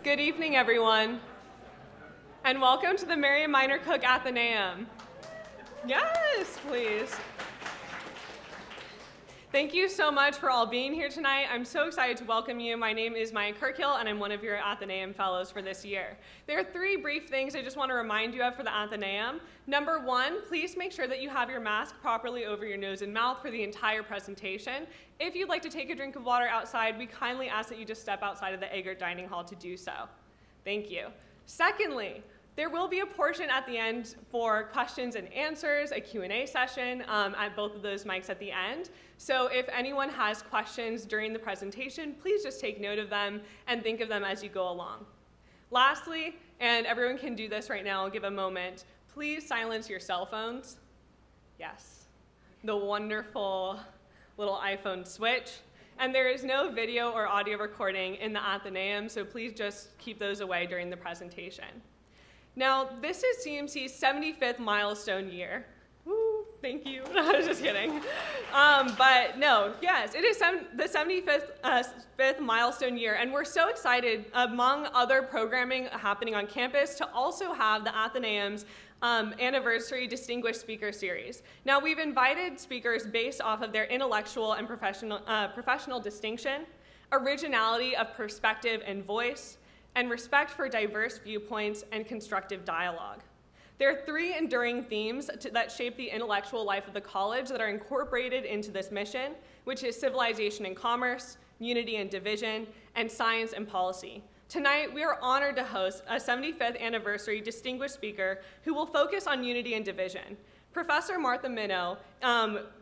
Good evening, everyone, and welcome to the Mary Minor Cook Athenaeum. Yes, please. Thank you so much for all being here tonight. I'm so excited to welcome you. My name is Maya Kirkhill, and I'm one of your Athenaeum Fellows for this year. There are three brief things I just want to remind you of for the Athenaeum. Number one, please make sure that you have your mask properly over your nose and mouth for the entire presentation. If you'd like to take a drink of water outside, we kindly ask that you just step outside of the Eggert Dining Hall to do so. Thank you. Secondly, there will be a portion at the end for questions and answers, a Q&A session at both of those mics at the end. So if anyone has questions during the presentation, please just take note of them and think of them as you go along. Lastly, and everyone can do this right now, I'll give a moment, please silence your cell phones. Yes, the wonderful little iPhone switch. And there is no video or audio recording in the Athenaeum, so please just keep those away during the presentation. Now, this is CMC's 75th milestone year. Woo, thank you. I was just kidding. But no, yes, it is the 75th milestone year, and we're so excited, among other programming happening on campus, to also have the Athenaeum's anniversary Distinguished Speaker Series. Now, we've invited speakers based off of their intellectual and professional distinction, originality of perspective and voice, and respect for diverse viewpoints and constructive dialogue. There are three enduring themes that shape the intellectual life of the college that are incorporated into this mission, which is civilization and commerce, unity and division, and science and policy. Tonight, we are honored to host a 75th anniversary distinguished speaker who will focus on unity and division. Professor Martha Minow,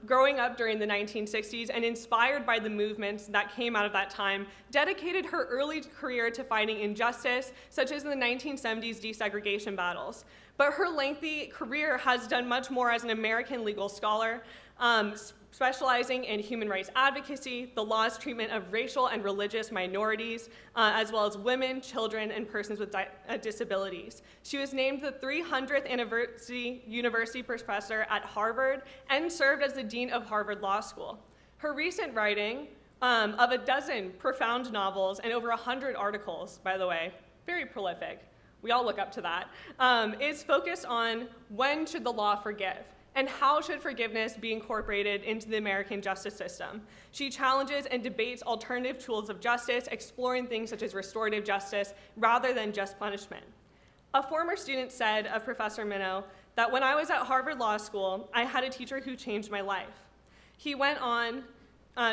growing up during the 1960s and inspired by the movements that came out of that time, dedicated her early career to fighting injustice, such as in the 1970s desegregation battles. But her lengthy career has done much more as an American legal scholar, specializing in human rights advocacy, the law's treatment of racial and religious minorities, as well as women, children, and persons with disabilities. She was named the 300th University Professor at Harvard and served as the Dean of Harvard Law School. Her recent writing of a dozen profound novels and over 100 articles, by the way, very prolific, we all look up to that, is focused on when should the law forgive? And how should forgiveness be incorporated into the American justice system? She challenges and debates alternative tools of justice, exploring things such as restorative justice rather than just punishment. A former student said of Professor Minow that when I was at Harvard Law School, I had a teacher who changed my life. He went on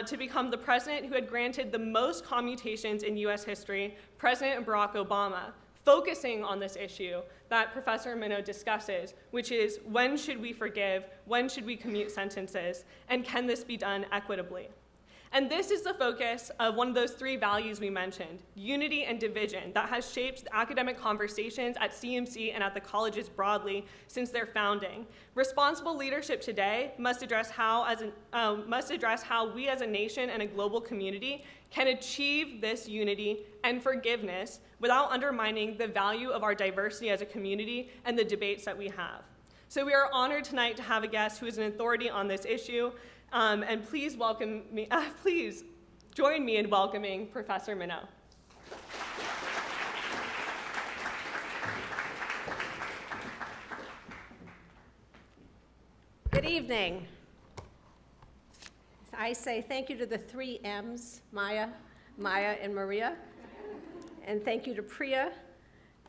to become the president who had granted the most commutations in US history, President Barack Obama, focusing on this issue that Professor Minow discusses, which is when should we forgive, when should we commute sentences, and can this be done equitably? And this is the focus of one of those three values we mentioned, unity and division, that has shaped academic conversations at CMC and at the colleges broadly since their founding. Responsible leadership today must address how we as a nation and a global community can achieve this unity and forgiveness without undermining the value of our diversity as a community and the debates that we have. So we are honored tonight to have a guest who is an authority on this issue, and please join me in welcoming Professor Minow. Good evening. I say thank you to the three M's, Maya, and Maria, and thank you to Priya.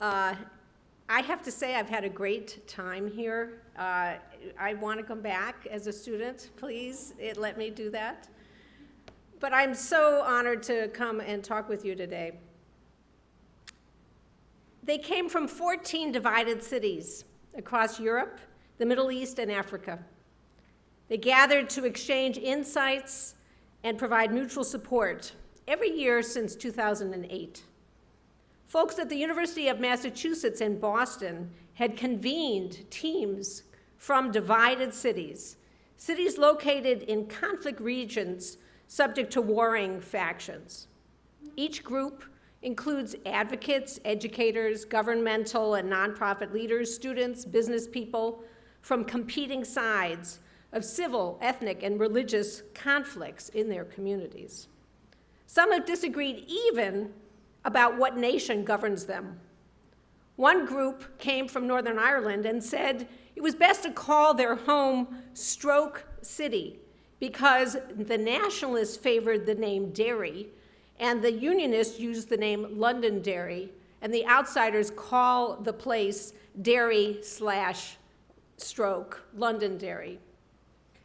I have to say I've had a great time here. I want to come back as a student, please, let me do that. But I'm so honored to come and talk with you today. They came from 14 divided cities across Europe, the Middle East, and Africa. They gathered to exchange insights and provide mutual support every year since 2008. Folks at the University of Massachusetts in Boston had convened teams from divided cities, cities located in conflict regions subject to warring factions. Each group includes advocates, educators, governmental and nonprofit leaders, students, business people from competing sides of civil, ethnic, and religious conflicts in their communities. Some have disagreed even about what nation governs them. One group came from Northern Ireland and said it was best to call their home Stroke City because the nationalists favored the name Derry and the unionists used the name Londonderry, and the outsiders call the place Derry/Stroke, Londonderry.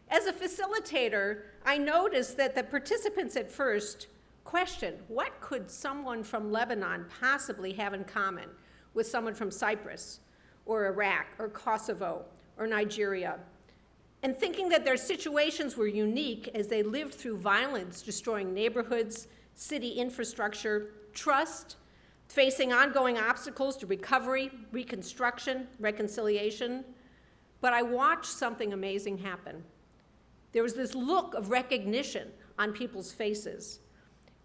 As a facilitator, I noticed that the participants at first questioned, what could someone from Lebanon possibly have in common with someone from Cyprus or Iraq or Kosovo or Nigeria? And thinking that their situations were unique as they lived through violence, destroying neighborhoods, city infrastructure, trust, facing ongoing obstacles to recovery, reconstruction, reconciliation. But I watched something amazing happen. There was this look of recognition on people's faces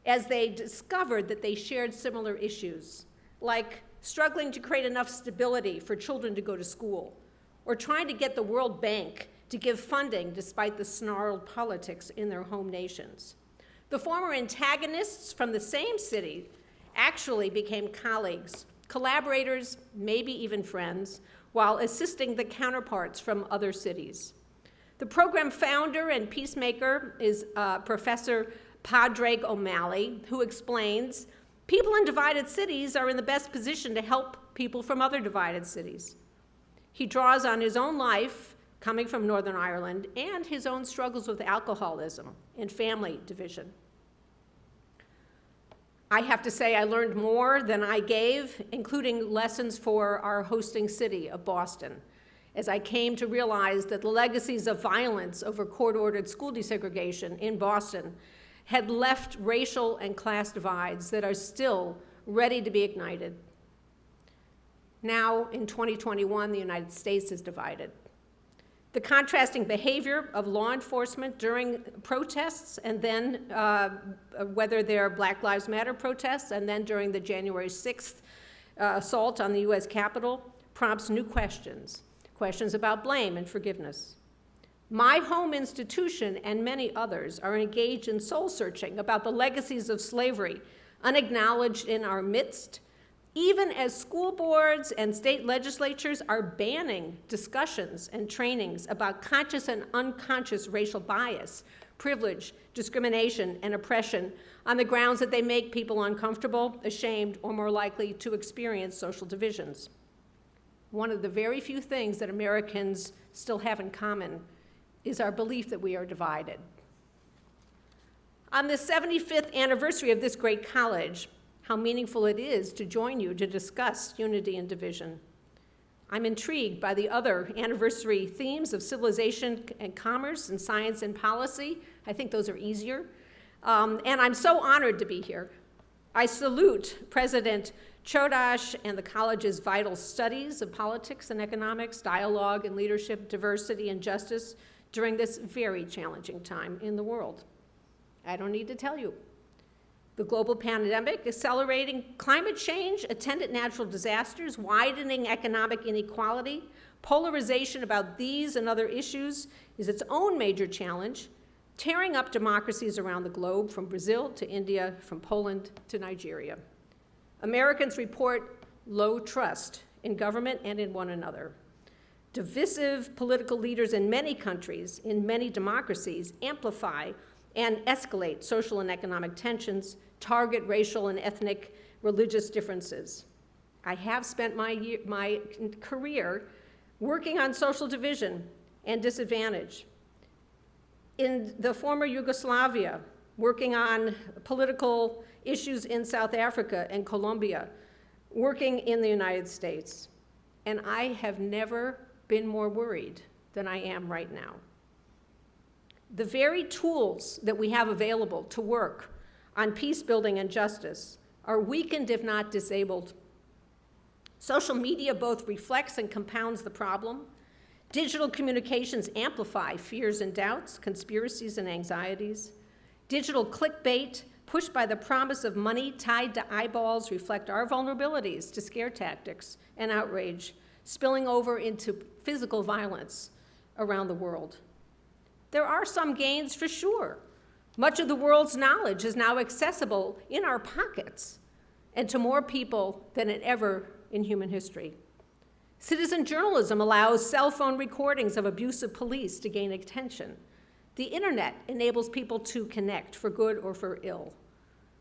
as they discovered that they shared similar issues, like struggling to create enough stability for children to go to school, or trying to get the World Bank to give funding despite the snarled politics in their home nations. The former antagonists from the same city actually became colleagues, collaborators, maybe even friends, while assisting the counterparts from other cities. The program founder and peacemaker is Professor Padraig O'Malley, who explains, people in divided cities are in the best position to help people from other divided cities. He draws on his own life, coming from Northern Ireland, and his own struggles with alcoholism and family division. I have to say I learned more than I gave, including lessons for our hosting city of Boston, as I came to realize that the legacies of violence over court-ordered school desegregation in Boston had left racial and class divides that are still ready to be ignited. Now, in 2021, the United States is divided. The contrasting behavior of law enforcement during protests, and then whether they're Black Lives Matter protests, and then during the January 6th assault on the US Capitol, prompts new questions about blame and forgiveness. My home institution and many others are engaged in soul-searching about the legacies of slavery, unacknowledged in our midst, even as school boards and state legislatures are banning discussions and trainings about conscious and unconscious racial bias, privilege, discrimination, and oppression on the grounds that they make people uncomfortable, ashamed, or more likely to experience social divisions. One of the very few things that Americans still have in common is our belief that we are divided. On the 75th anniversary of this great college, how meaningful it is to join you to discuss unity and division. I'm intrigued by the other anniversary themes of civilization and commerce and science and policy. I think those are easier. And I'm so honored to be here. I salute President Chodash and the college's vital studies of politics and economics, dialogue and leadership, diversity and justice during this very challenging time in the world. I don't need to tell you. The global pandemic, accelerating climate change, attendant natural disasters, widening economic inequality, polarization about these and other issues is its own major challenge, tearing up democracies around the globe, from Brazil to India, from Poland to Nigeria. Americans report low trust in government and in one another. Divisive political leaders in many countries, in many democracies, amplify and escalate social and economic tensions, target racial and ethnic religious differences. I have spent my career working on social division and disadvantage. In the former Yugoslavia, working on political issues in South Africa and Colombia, working in the United States. And I have never been more worried than I am right now. The very tools that we have available to work on peace building and justice are weakened, if not disabled. Social media both reflects and compounds the problem. Digital communications amplify fears and doubts, conspiracies and anxieties. Digital clickbait, pushed by the promise of money tied to eyeballs, reflect our vulnerabilities to scare tactics and outrage, spilling over into physical violence around the world. There are some gains for sure. Much of the world's knowledge is now accessible in our pockets, and to more people than ever in human history. Citizen journalism allows cell phone recordings of abusive police to gain attention. The internet enables people to connect for good or for ill.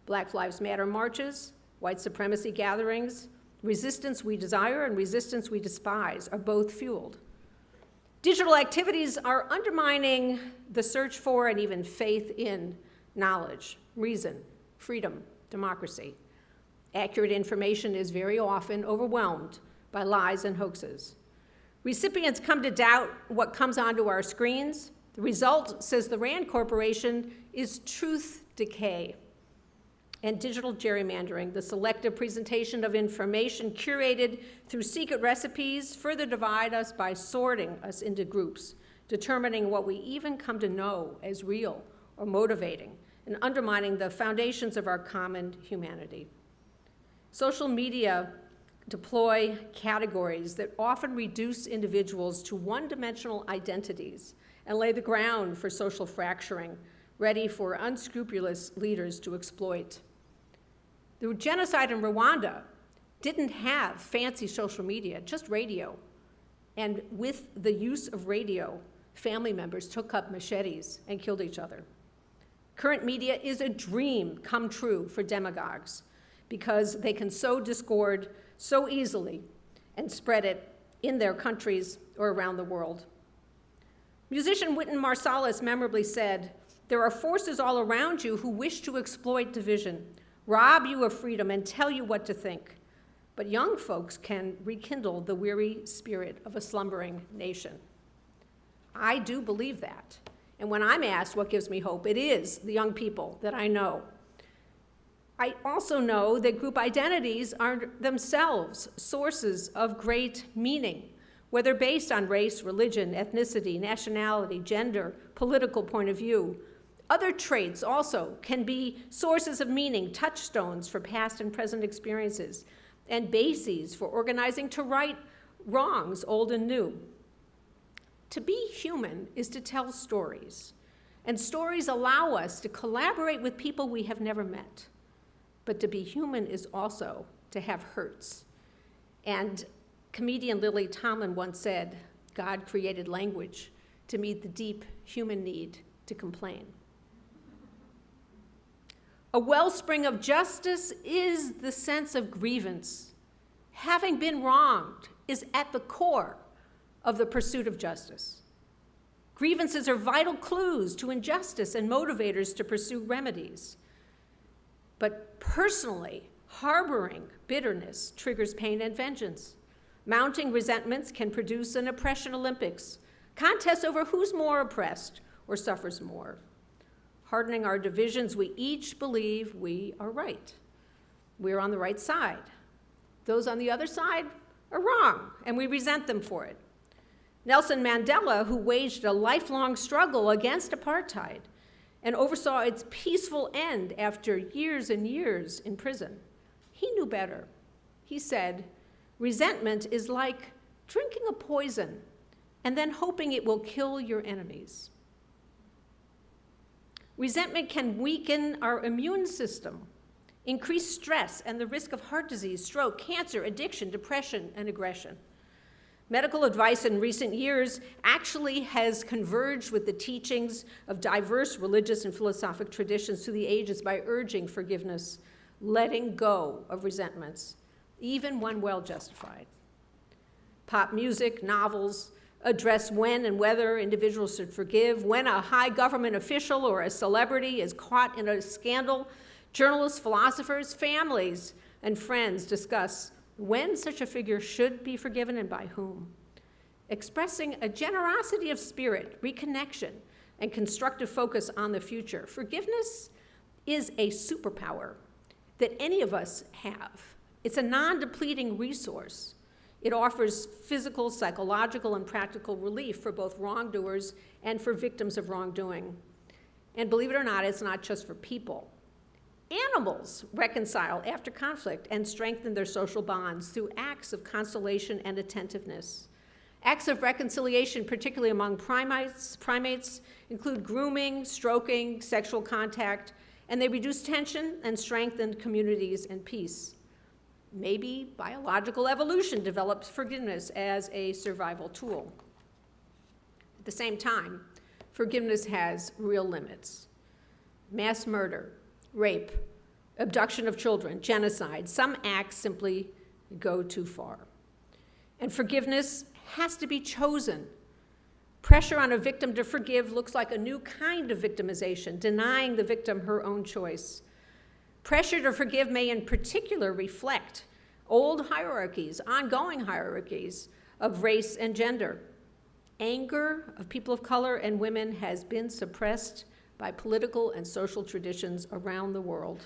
Black Lives Matter marches, white supremacy gatherings, resistance we desire and resistance we despise are both fueled. Digital activities are undermining the search for and even faith in knowledge, reason, freedom, democracy. Accurate information is very often overwhelmed by lies and hoaxes. Recipients come to doubt what comes onto our screens. The result, says the RAND Corporation, is truth decay and digital gerrymandering, the selective presentation of information curated through secret recipes, further divide us by sorting us into groups, determining what we even come to know as real or motivating, and undermining the foundations of our common humanity. Social media deploy categories that often reduce individuals to one-dimensional identities and lay the ground for social fracturing, ready for unscrupulous leaders to exploit. The genocide in Rwanda didn't have fancy social media, just radio. And with the use of radio, family members took up machetes and killed each other. Current media is a dream come true for demagogues because they can sow discord so easily and spread it in their countries or around the world. Musician Wynton Marsalis memorably said, "There are forces all around you who wish to exploit division, rob you of freedom, and tell you what to think. But young folks can rekindle the weary spirit of a slumbering nation." I do believe that. And when I'm asked what gives me hope, it is the young people that I know. I also know that group identities are themselves sources of great meaning, whether based on race, religion, ethnicity, nationality, gender, political point of view. Other traits also can be sources of meaning, touchstones for past and present experiences, and bases for organizing to right wrongs, old and new. To be human is to tell stories, and stories allow us to collaborate with people we have never met. But to be human is also to have hurts. And comedian Lily Tomlin once said, "God created language to meet the deep human need to complain." A wellspring of justice is the sense of grievance. Having been wronged is at the core of the pursuit of justice. Grievances are vital clues to injustice and motivators to pursue remedies. But personally, harboring bitterness triggers pain and vengeance. Mounting resentments can produce an oppression Olympics, contests over who's more oppressed or suffers more. Hardening our divisions, we each believe we are right. We're on the right side. Those on the other side are wrong, and we resent them for it. Nelson Mandela, who waged a lifelong struggle against apartheid and oversaw its peaceful end after years and years in prison, he knew better. He said, "Resentment is like drinking a poison and then hoping it will kill your enemies." Resentment can weaken our immune system, increase stress and the risk of heart disease, stroke, cancer, addiction, depression, and aggression. Medical advice in recent years actually has converged with the teachings of diverse religious and philosophic traditions through the ages by urging forgiveness, letting go of resentments, even when well justified. Pop music, novels address when and whether individuals should forgive. When a high government official or a celebrity is caught in a scandal, journalists, philosophers, families, and friends discuss when such a figure should be forgiven and by whom. Expressing a generosity of spirit, reconnection, and constructive focus on the future. Forgiveness is a superpower that any of us have. It's a non-depleting resource. It offers physical, psychological, and practical relief for both wrongdoers and for victims of wrongdoing. And believe it or not, it's not just for people. Animals reconcile after conflict and strengthen their social bonds through acts of consolation and attentiveness. Acts of reconciliation, particularly among primates include grooming, stroking, sexual contact, and they reduce tension and strengthen communities and peace. Maybe biological evolution develops forgiveness as a survival tool. At the same time, forgiveness has real limits. Mass murder, rape, abduction of children, genocide, some acts simply go too far. And forgiveness has to be chosen. Pressure on a victim to forgive looks like a new kind of victimization, denying the victim her own choice. Pressure to forgive may in particular reflect old hierarchies, ongoing hierarchies of race and gender. Anger of people of color and women has been suppressed by political and social traditions around the world.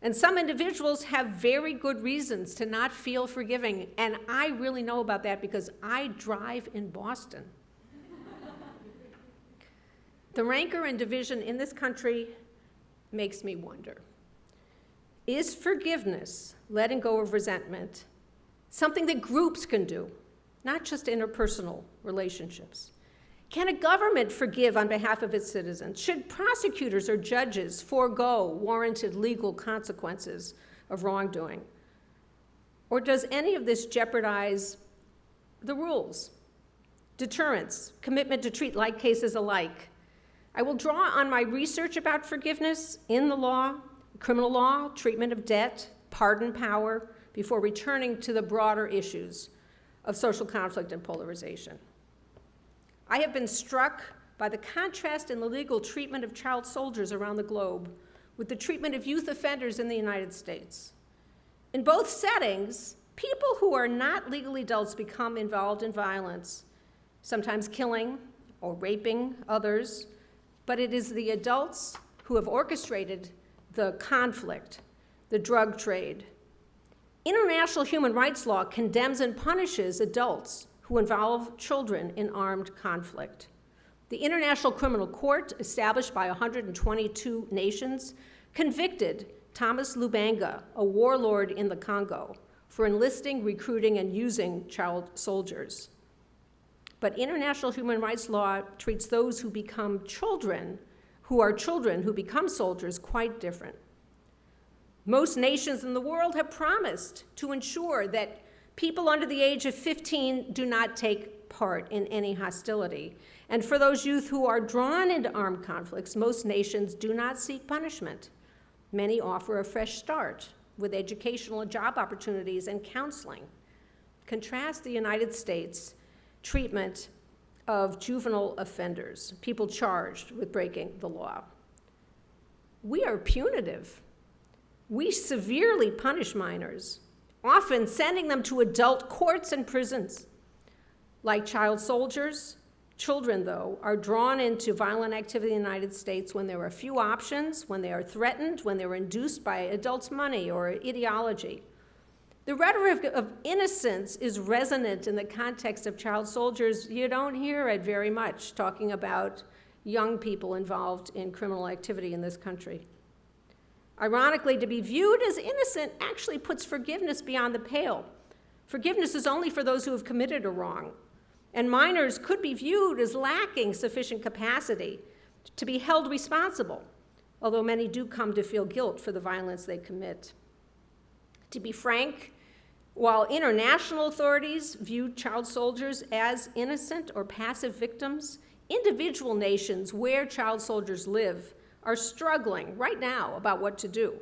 And some individuals have very good reasons to not feel forgiving, and I really know about that because I drive in Boston. The rancor and division in this country makes me wonder. Is forgiveness, letting go of resentment, something that groups can do, not just interpersonal relationships? Can a government forgive on behalf of its citizens? Should prosecutors or judges forego warranted legal consequences of wrongdoing? Or does any of this jeopardize the rules, deterrence, commitment to treat like cases alike? I will draw on my research about forgiveness in the law, criminal law, treatment of debt, pardon power, before returning to the broader issues of social conflict and polarization. I have been struck by the contrast in the legal treatment of child soldiers around the globe with the treatment of youth offenders in the United States. In both settings, people who are not legally adults become involved in violence, sometimes killing or raping others, but it is the adults who have orchestrated the conflict, the drug trade. International human rights law condemns and punishes adults who involve children in armed conflict. The International Criminal Court, established by 122 nations, convicted Thomas Lubanga, a warlord in the Congo, for enlisting, recruiting, and using child soldiers. But international human rights law treats those who become children, who become soldiers, quite different. Most nations in the world have promised to ensure that people under the age of 15 do not take part in any hostility. And for those youth who are drawn into armed conflicts, most nations do not seek punishment. Many offer a fresh start with educational and job opportunities and counseling. Contrast the United States treatment of juvenile offenders, people charged with breaking the law. We are punitive. We severely punish minors, often sending them to adult courts and prisons. Like child soldiers, children, though, are drawn into violent activity in the United States when there are few options, when they are threatened, when they are induced by adults' money or ideology. The rhetoric of innocence is resonant in the context of child soldiers. You don't hear it very much talking about young people involved in criminal activity in this country. Ironically, to be viewed as innocent actually puts forgiveness beyond the pale. Forgiveness is only for those who have committed a wrong, and minors could be viewed as lacking sufficient capacity to be held responsible, although many do come to feel guilt for the violence they commit. To be frank, while international authorities view child soldiers as innocent or passive victims, individual nations where child soldiers live are struggling right now about what to do,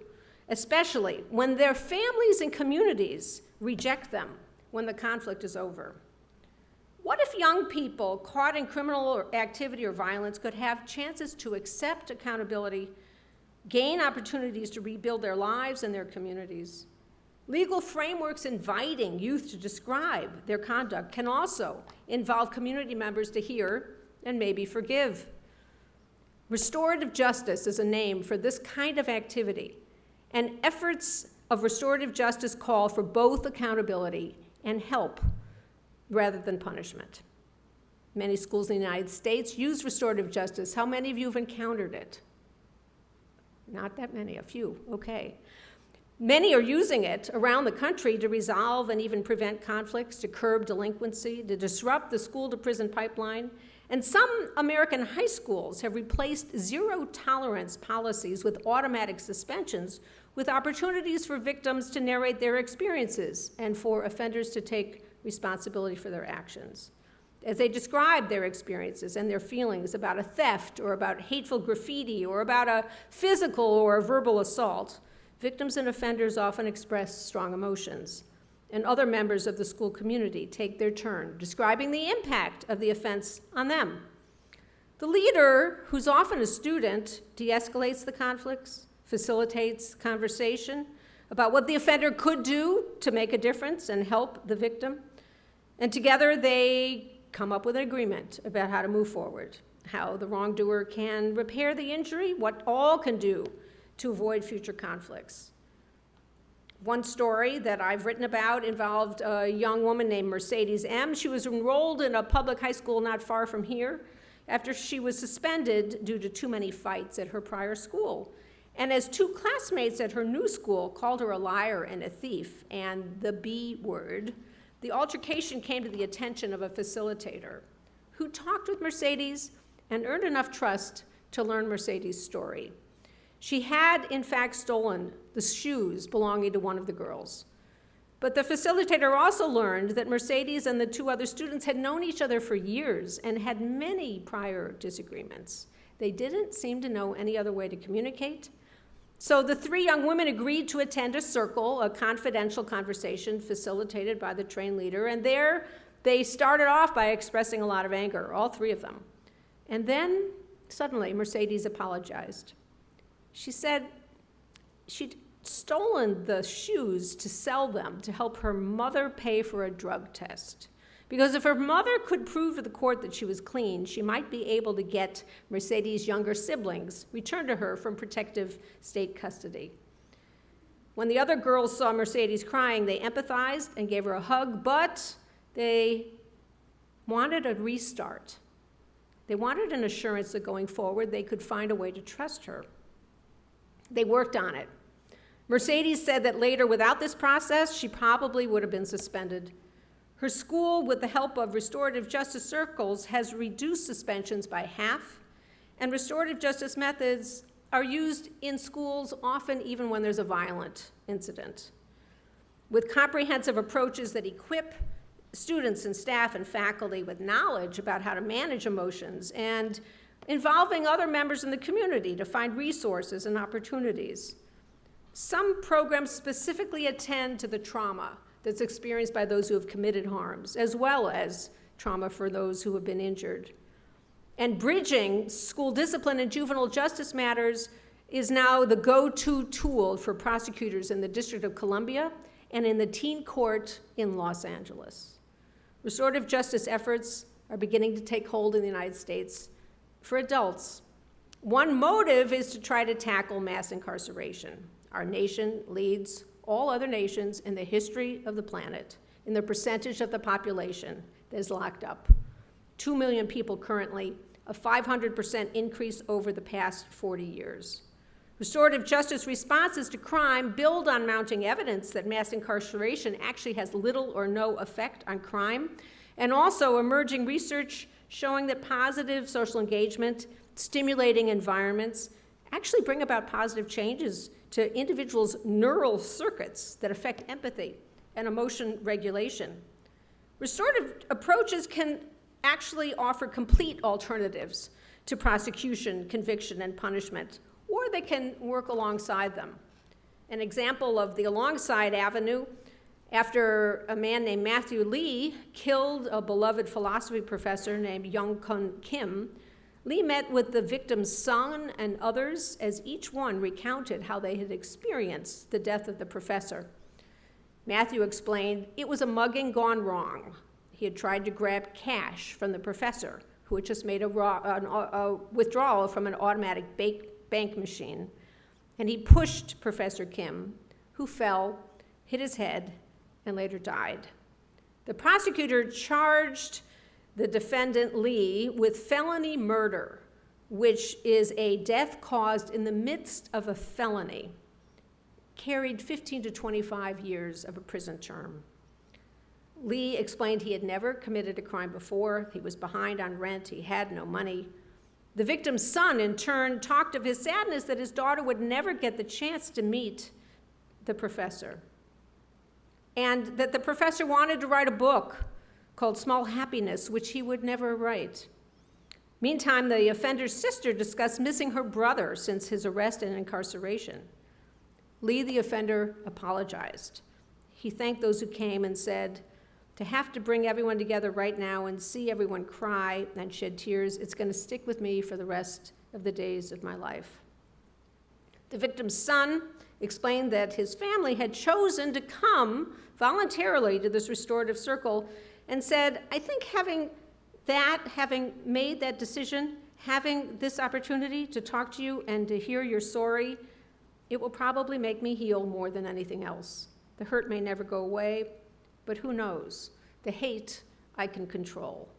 especially when their families and communities reject them when the conflict is over. What if young people caught in criminal activity or violence could have chances to accept accountability, gain opportunities to rebuild their lives and their communities? Legal frameworks inviting youth to describe their conduct can also involve community members to hear and maybe forgive. Restorative justice is a name for this kind of activity, and efforts of restorative justice call for both accountability and help rather than punishment. Many schools in the United States use restorative justice. How many of you have encountered it? Not that many, a few, okay. Many are using it around the country to resolve and even prevent conflicts, to curb delinquency, to disrupt the school-to-prison pipeline. And some American high schools have replaced zero-tolerance policies with automatic suspensions with opportunities for victims to narrate their experiences and for offenders to take responsibility for their actions. As they describe their experiences and their feelings about a theft or about hateful graffiti or about a physical or a verbal assault, victims and offenders often express strong emotions, and other members of the school community take their turn, describing the impact of the offense on them. The leader, who's often a student, de-escalates the conflicts, facilitates conversation about what the offender could do to make a difference and help the victim, and together they come up with an agreement about how to move forward, how the wrongdoer can repair the injury, what all can do to avoid future conflicts. One story that I've written about involved a young woman named Mercedes M. She was enrolled in a public high school not far from here after she was suspended due to too many fights at her prior school. And as two classmates at her new school called her a liar and a thief and the B word, the altercation came to the attention of a facilitator who talked with Mercedes and earned enough trust to learn Mercedes' story. She had, in fact, stolen the shoes belonging to one of the girls. But the facilitator also learned that Mercedes and the two other students had known each other for years and had many prior disagreements. They didn't seem to know any other way to communicate. So the three young women agreed to attend a circle, a confidential conversation facilitated by the trained leader, and there they started off by expressing a lot of anger, all three of them. And then, suddenly, Mercedes apologized. She said she'd stolen the shoes to sell them to help her mother pay for a drug test. Because if her mother could prove to the court that she was clean, she might be able to get Mercedes' younger siblings returned to her from protective state custody. When the other girls saw Mercedes crying, they empathized and gave her a hug, but they wanted a restart. They wanted an assurance that going forward, they could find a way to trust her. They worked on it. Mercedes said that later, without this process, she probably would have been suspended. Her school, with the help of restorative justice circles, has reduced suspensions by half, and restorative justice methods are used in schools often even when there's a violent incident. With comprehensive approaches that equip students and staff and faculty with knowledge about how to manage emotions and involving other members in the community to find resources and opportunities. Some programs specifically attend to the trauma that's experienced by those who have committed harms, as well as trauma for those who have been injured. And bridging school discipline and juvenile justice matters is now the go-to tool for prosecutors in the District of Columbia and in the teen court in Los Angeles. Restorative justice efforts are beginning to take hold in the United States for adults. One motive is to try to tackle mass incarceration. Our nation leads all other nations in the history of the planet in the percentage of the population that is locked up. 2 million people currently, a 500% increase over the past 40 years. Restorative justice responses to crime build on mounting evidence that mass incarceration actually has little or no effect on crime, and also emerging research showing that positive social engagement, stimulating environments, actually bring about positive changes to individuals' neural circuits that affect empathy and emotion regulation. Restorative approaches can actually offer complete alternatives to prosecution, conviction, and punishment, or they can work alongside them. An example of the alongside avenue, after a man named Matthew Lee killed a beloved philosophy professor named Young-Kun Kim, Lee met with the victim's son and others as each one recounted how they had experienced the death of the professor. Matthew explained it was a mugging gone wrong. He had tried to grab cash from the professor, who had just made a withdrawal from an automatic bank machine, and he pushed Professor Kim, who fell, hit his head, and later died. The prosecutor charged the defendant Lee with felony murder, which is a death caused in the midst of a felony, carried 15 to 25 years of a prison term. Lee explained he had never committed a crime before. He was behind on rent. He had no money. The victim's son, in turn, talked of his sadness that his daughter would never get the chance to meet the professor, and that the professor wanted to write a book called Small Happiness, which he would never write. Meantime, the offender's sister discussed missing her brother since his arrest and incarceration. Lee, the offender, apologized. He thanked those who came and said, to have to bring everyone together right now and see everyone cry and shed tears, it's going to stick with me for the rest of the days of my life. The victim's son explained that his family had chosen to come voluntarily to this restorative circle and said, I think having made that decision, having this opportunity to talk to you and to hear your story, it will probably make me heal more than anything else. The hurt may never go away, but who knows? The hate I can control.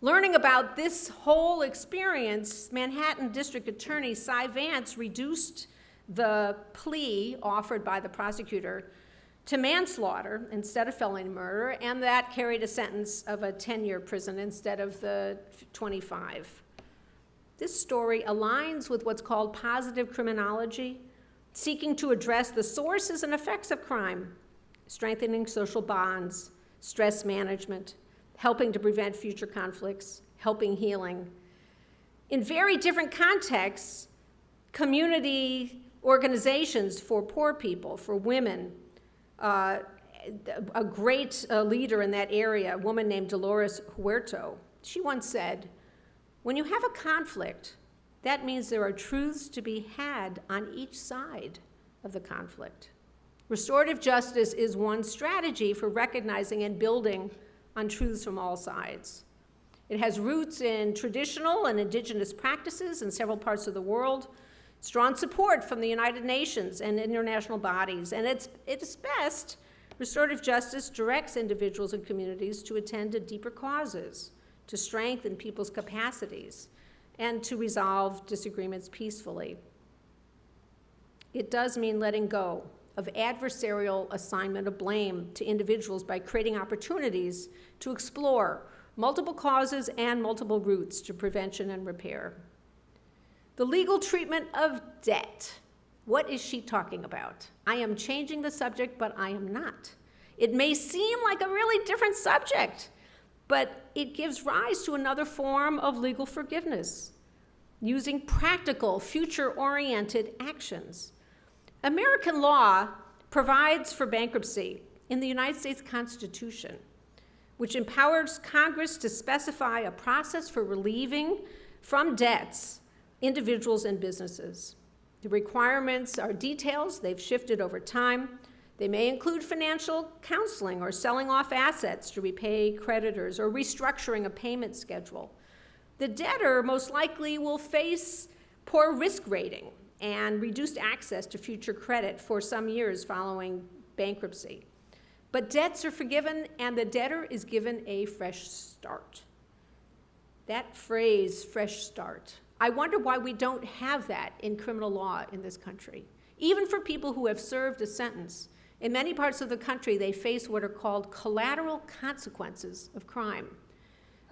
Learning about this whole experience, Manhattan District Attorney Cy Vance reduced the plea offered by the prosecutor to manslaughter instead of felony murder, and that carried a sentence of a 10-year prison instead of the 25. This story aligns with what's called positive criminology, seeking to address the sources and effects of crime, strengthening social bonds, stress management, helping to prevent future conflicts, helping healing. In very different contexts, community organizations for poor people, for women, a great leader in that area, a woman named Dolores Huerto, she once said, when you have a conflict, that means there are truths to be had on each side of the conflict. Restorative justice is one strategy for recognizing and building on truths from all sides. It has roots in traditional and indigenous practices in several parts of the world, strong support from the United Nations and international bodies, and at its best, restorative justice directs individuals and communities to attend to deeper causes, to strengthen people's capacities, and to resolve disagreements peacefully. It does mean letting go of adversarial assignment of blame to individuals by creating opportunities to explore multiple causes and multiple routes to prevention and repair. The legal treatment of debt. What is she talking about? I am changing the subject, but I am not. It may seem like a really different subject, but it gives rise to another form of legal forgiveness, using practical, future-oriented actions. American law provides for bankruptcy in the United States Constitution, which empowers Congress to specify a process for relieving from debts individuals and businesses. The requirements are details. They've shifted over time. They may include financial counseling or selling off assets to repay creditors or restructuring a payment schedule. The debtor most likely will face poor risk rating and reduced access to future credit for some years following bankruptcy. But debts are forgiven, and the debtor is given a fresh start. That phrase, fresh start, I wonder why we don't have that in criminal law in this country. Even for people who have served a sentence, in many parts of the country, they face what are called collateral consequences of crime.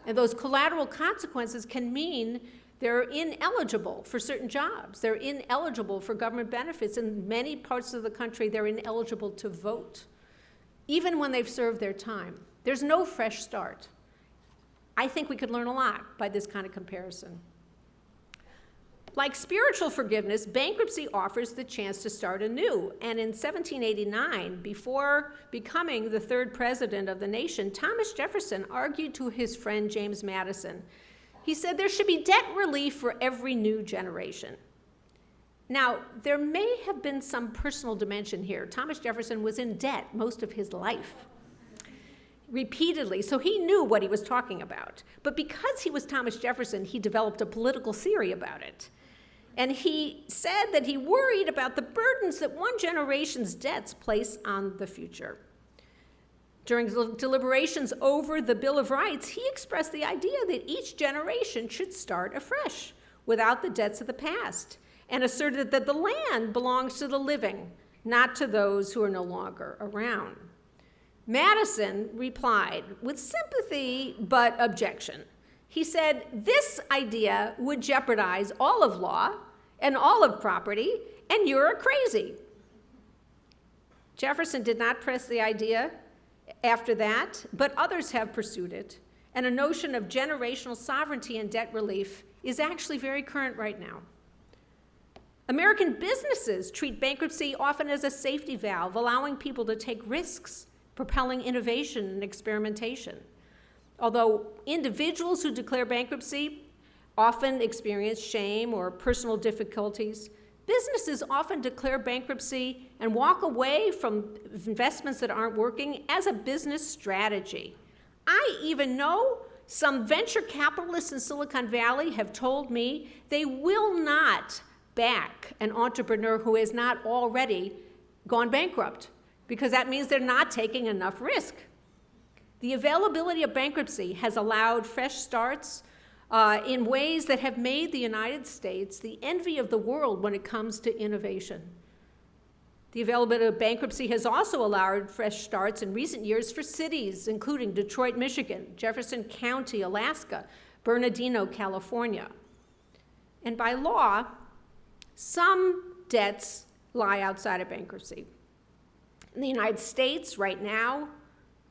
And those collateral consequences can mean they're ineligible for certain jobs. They're ineligible for government benefits. In many parts of the country, they're ineligible to vote, even when they've served their time. There's no fresh start. I think we could learn a lot by this kind of comparison. Like spiritual forgiveness, bankruptcy offers the chance to start anew. And in 1789, before becoming the third president of the nation, Thomas Jefferson argued to his friend James Madison. He said there should be debt relief for every new generation. Now, there may have been some personal dimension here. Thomas Jefferson was in debt most of his life, repeatedly, so he knew what he was talking about. But because he was Thomas Jefferson, he developed a political theory about it. And he said that he worried about the burdens that one generation's debts place on the future. During deliberations over the Bill of Rights, he expressed the idea that each generation should start afresh without the debts of the past, and asserted that the land belongs to the living, not to those who are no longer around. Madison replied with sympathy but objection. He said, this idea would jeopardize all of law and all of property, and you're crazy. Jefferson did not press the idea after that, but others have pursued it. And a notion of generational sovereignty and debt relief is actually very current right now. American businesses treat bankruptcy often as a safety valve, allowing people to take risks, propelling innovation and experimentation. Although individuals who declare bankruptcy often experience shame or personal difficulties, businesses often declare bankruptcy and walk away from investments that aren't working as a business strategy. I even know some venture capitalists in Silicon Valley have told me they will not back an entrepreneur who has not already gone bankrupt, because that means they're not taking enough risk. The availability of bankruptcy has allowed fresh starts in ways that have made the United States the envy of the world when it comes to innovation. The availability of bankruptcy has also allowed fresh starts in recent years for cities, including Detroit, Michigan, Jefferson County, Alaska, Bernardino, California. And by law, some debts lie outside of bankruptcy. In the United States, right now,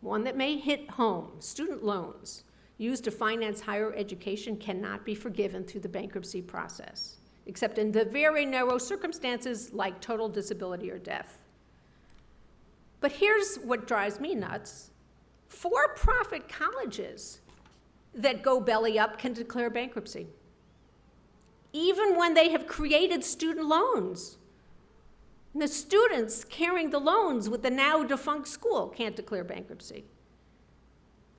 one that may hit home, student loans used to finance higher education cannot be forgiven through the bankruptcy process, except in the very narrow circumstances like total disability or death. But here's what drives me nuts. For-profit colleges that go belly up can declare bankruptcy, even when they have created student loans. And the students carrying the loans with the now defunct school can't declare bankruptcy.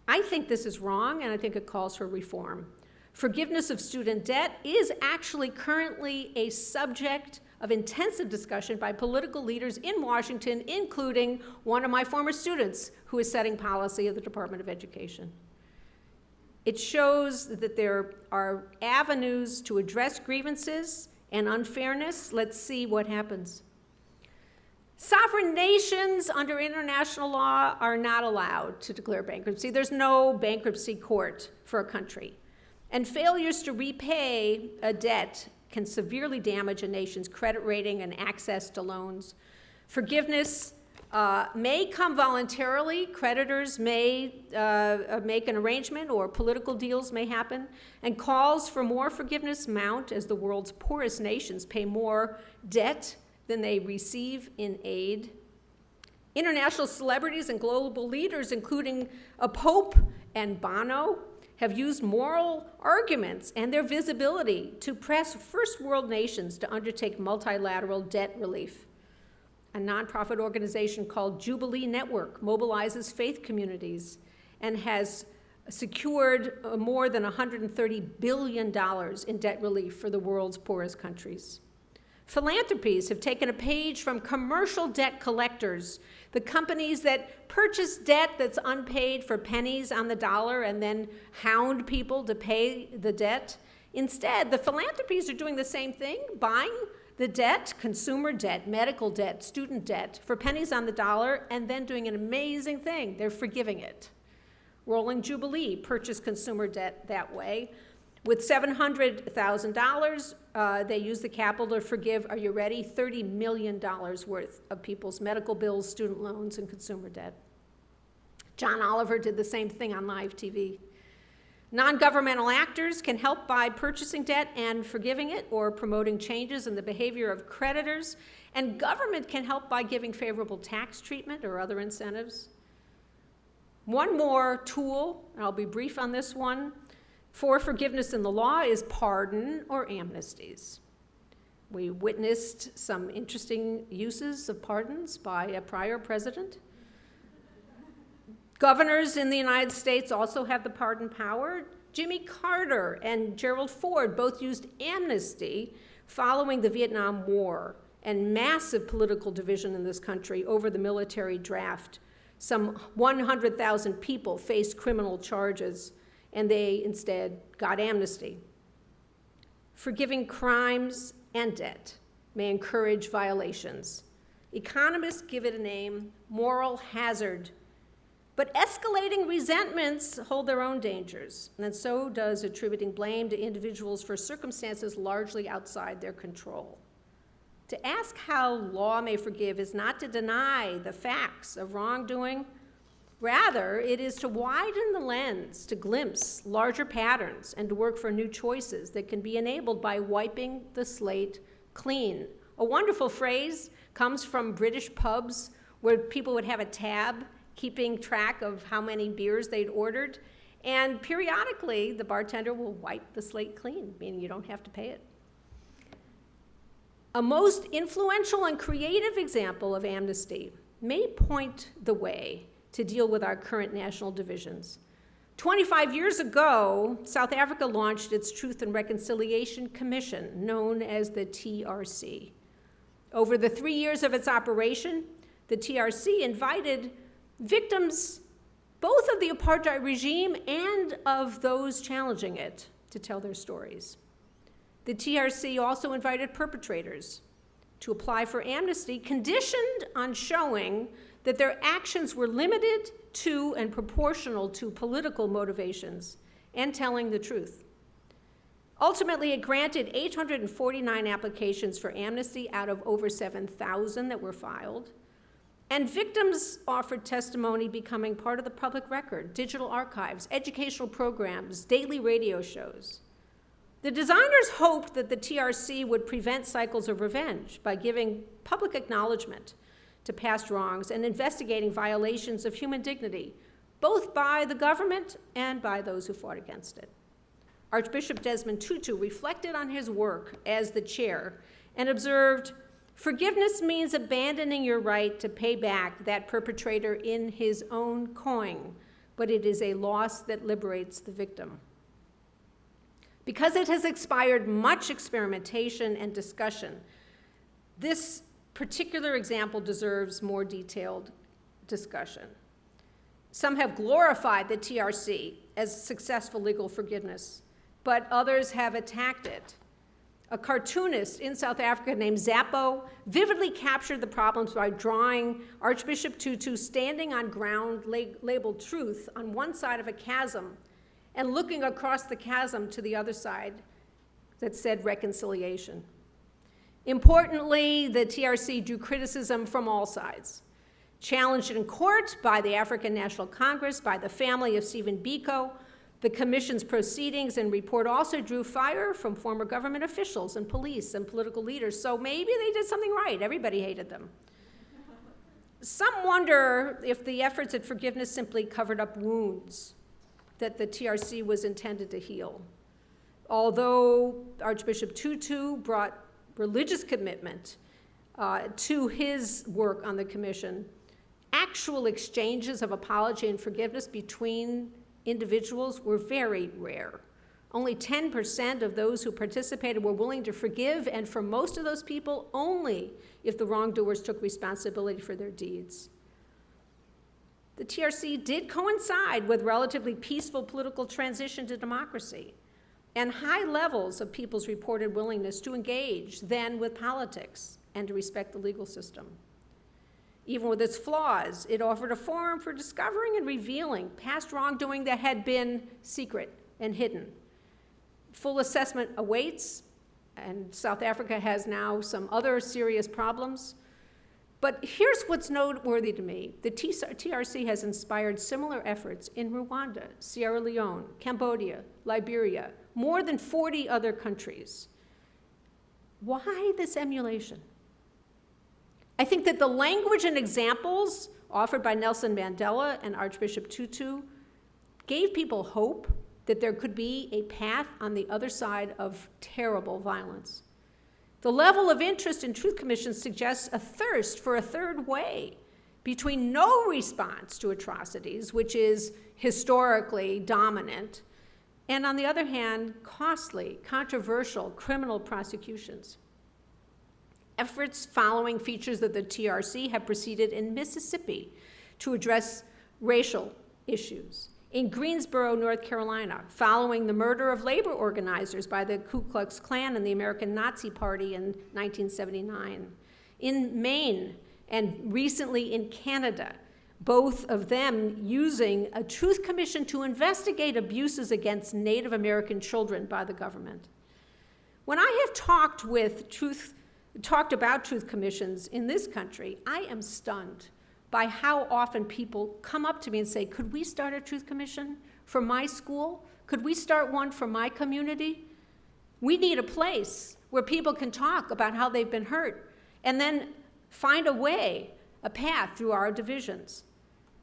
I think this is wrong, and I think it calls for reform. Forgiveness of student debt is actually currently a subject of intensive discussion by political leaders in Washington, including one of my former students who is setting policy at the Department of Education. It shows that there are avenues to address grievances and unfairness. Let's see what happens. Sovereign nations under international law are not allowed to declare bankruptcy. There's no bankruptcy court for a country. And failures to repay a debt can severely damage a nation's credit rating and access to loans. Forgiveness may come voluntarily. Creditors may make an arrangement, or political deals may happen. And calls for more forgiveness mount as the world's poorest nations pay more debt than they receive in aid. International celebrities and global leaders, including a Pope and Bono, have used moral arguments and their visibility to press first world nations to undertake multilateral debt relief. A nonprofit organization called Jubilee Network mobilizes faith communities and has secured more than $130 billion in debt relief for the world's poorest countries. Philanthropies have taken a page from commercial debt collectors, the companies that purchase debt that's unpaid for pennies on the dollar and then hound people to pay the debt. Instead, the philanthropies are doing the same thing, buying the debt, consumer debt, medical debt, student debt, for pennies on the dollar, and then doing an amazing thing. They're forgiving it. Rolling Jubilee purchased consumer debt that way. With $700,000, they use the capital to forgive, are you ready, $30 million worth of people's medical bills, student loans, and consumer debt. John Oliver did the same thing on live TV. Non-governmental actors can help by purchasing debt and forgiving it, or promoting changes in the behavior of creditors, and government can help by giving favorable tax treatment or other incentives. One more tool, and I'll be brief on this one, for forgiveness in the law is pardon or amnesties. We witnessed some interesting uses of pardons by a prior president. Governors in the United States also have the pardon power. Jimmy Carter and Gerald Ford both used amnesty following the Vietnam War and massive political division in this country over the military draft. Some 100,000 people faced criminal charges, and they instead got amnesty. Forgiving crimes and debt may encourage violations. Economists give it a name, moral hazard. But escalating resentments hold their own dangers, and so does attributing blame to individuals for circumstances largely outside their control. To ask how law may forgive is not to deny the facts of wrongdoing. Rather, it is to widen the lens, to glimpse larger patterns, and to work for new choices that can be enabled by wiping the slate clean. A wonderful phrase comes from British pubs where people would have a tab keeping track of how many beers they'd ordered, and periodically the bartender will wipe the slate clean, meaning you don't have to pay it. A most influential and creative example of Amnesty may point the way to deal with our current national divisions. 25 years ago, South Africa launched its Truth and Reconciliation Commission, known as the TRC. Over the 3 years of its operation, the TRC invited victims both of the apartheid regime and of those challenging it to tell their stories. The TRC also invited perpetrators to apply for amnesty, conditioned on showing that their actions were limited to and proportional to political motivations and telling the truth. Ultimately, it granted 849 applications for amnesty out of over 7,000 that were filed, and victims offered testimony becoming part of the public record, digital archives, educational programs, daily radio shows. The designers hoped that the TRC would prevent cycles of revenge by giving public acknowledgement to past wrongs and investigating violations of human dignity, both by the government and by those who fought against it. Archbishop Desmond Tutu reflected on his work as the chair and observed, "Forgiveness means abandoning your right to pay back that perpetrator in his own coin, but it is a loss that liberates the victim." Because it has inspired much experimentation and discussion, this particular example deserves more detailed discussion. Some have glorified the TRC as successful legal forgiveness, but others have attacked it. A cartoonist in South Africa named Zappo vividly captured the problems by drawing Archbishop Tutu standing on ground labeled truth on one side of a chasm and looking across the chasm to the other side that said reconciliation. Importantly, the TRC drew criticism from all sides. Challenged in court by the African National Congress, by the family of Stephen Biko, the commission's proceedings and report also drew fire from former government officials and police and political leaders, so maybe they did something right. Everybody hated them. Some wonder if the efforts at forgiveness simply covered up wounds that the TRC was intended to heal. Although Archbishop Tutu brought religious commitment to his work on the commission, actual exchanges of apology and forgiveness between individuals were very rare. Only 10% of those who participated were willing to forgive, and for most of those people, only if the wrongdoers took responsibility for their deeds. The TRC did coincide with relatively peaceful political transition to democracy and high levels of people's reported willingness to engage then with politics and to respect the legal system. Even with its flaws, it offered a forum for discovering and revealing past wrongdoing that had been secret and hidden. Full assessment awaits, and South Africa has now some other serious problems. But here's what's noteworthy to me. The TRC has inspired similar efforts in Rwanda, Sierra Leone, Cambodia, Liberia, more than 40 other countries. Why this emulation? I think that the language and examples offered by Nelson Mandela and Archbishop Tutu gave people hope that there could be a path on the other side of terrible violence. The level of interest in truth commissions suggests a thirst for a third way between no response to atrocities, which is historically dominant, and on the other hand, costly, controversial criminal prosecutions. Efforts following features of the TRC have proceeded in Mississippi to address racial issues. In Greensboro, North Carolina, following the murder of labor organizers by the Ku Klux Klan and the American Nazi Party in 1979. In Maine, and recently in Canada, both of them using a truth commission to investigate abuses against Native American children by the government. When I have talked with truth talked about truth commissions in this country, I am stunned by how often people come up to me and say, could we start a truth commission for my school? Could we start one for my community? We need a place where people can talk about how they've been hurt and then find a way, a path through our divisions.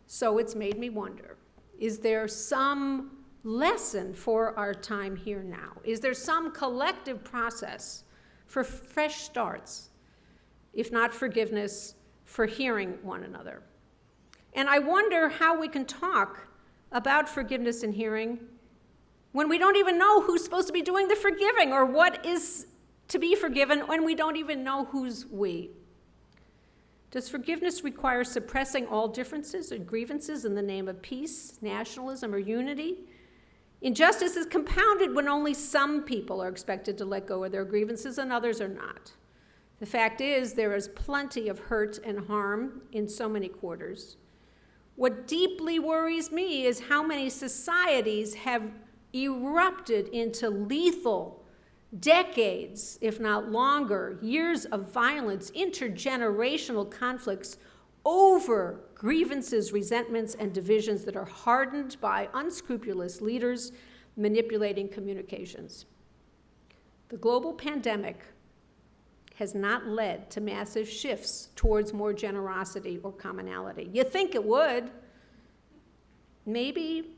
So it's made me wonder, is there some lesson for our time here now? Is there some collective process for fresh starts, if not forgiveness, for hearing one another? And I wonder how we can talk about forgiveness and hearing when we don't even know who's supposed to be doing the forgiving or what is to be forgiven, when we don't even know who's we. Does forgiveness require suppressing all differences and grievances in the name of peace, nationalism, or unity? Injustice is compounded when only some people are expected to let go of their grievances and others are not. The fact is, there is plenty of hurt and harm in so many quarters. What deeply worries me is how many societies have erupted into lethal, decades, if not longer, years of violence, intergenerational conflicts over grievances, resentments, and divisions that are hardened by unscrupulous leaders manipulating communications. The global pandemic has not led to massive shifts towards more generosity or commonality. You think it would. Maybe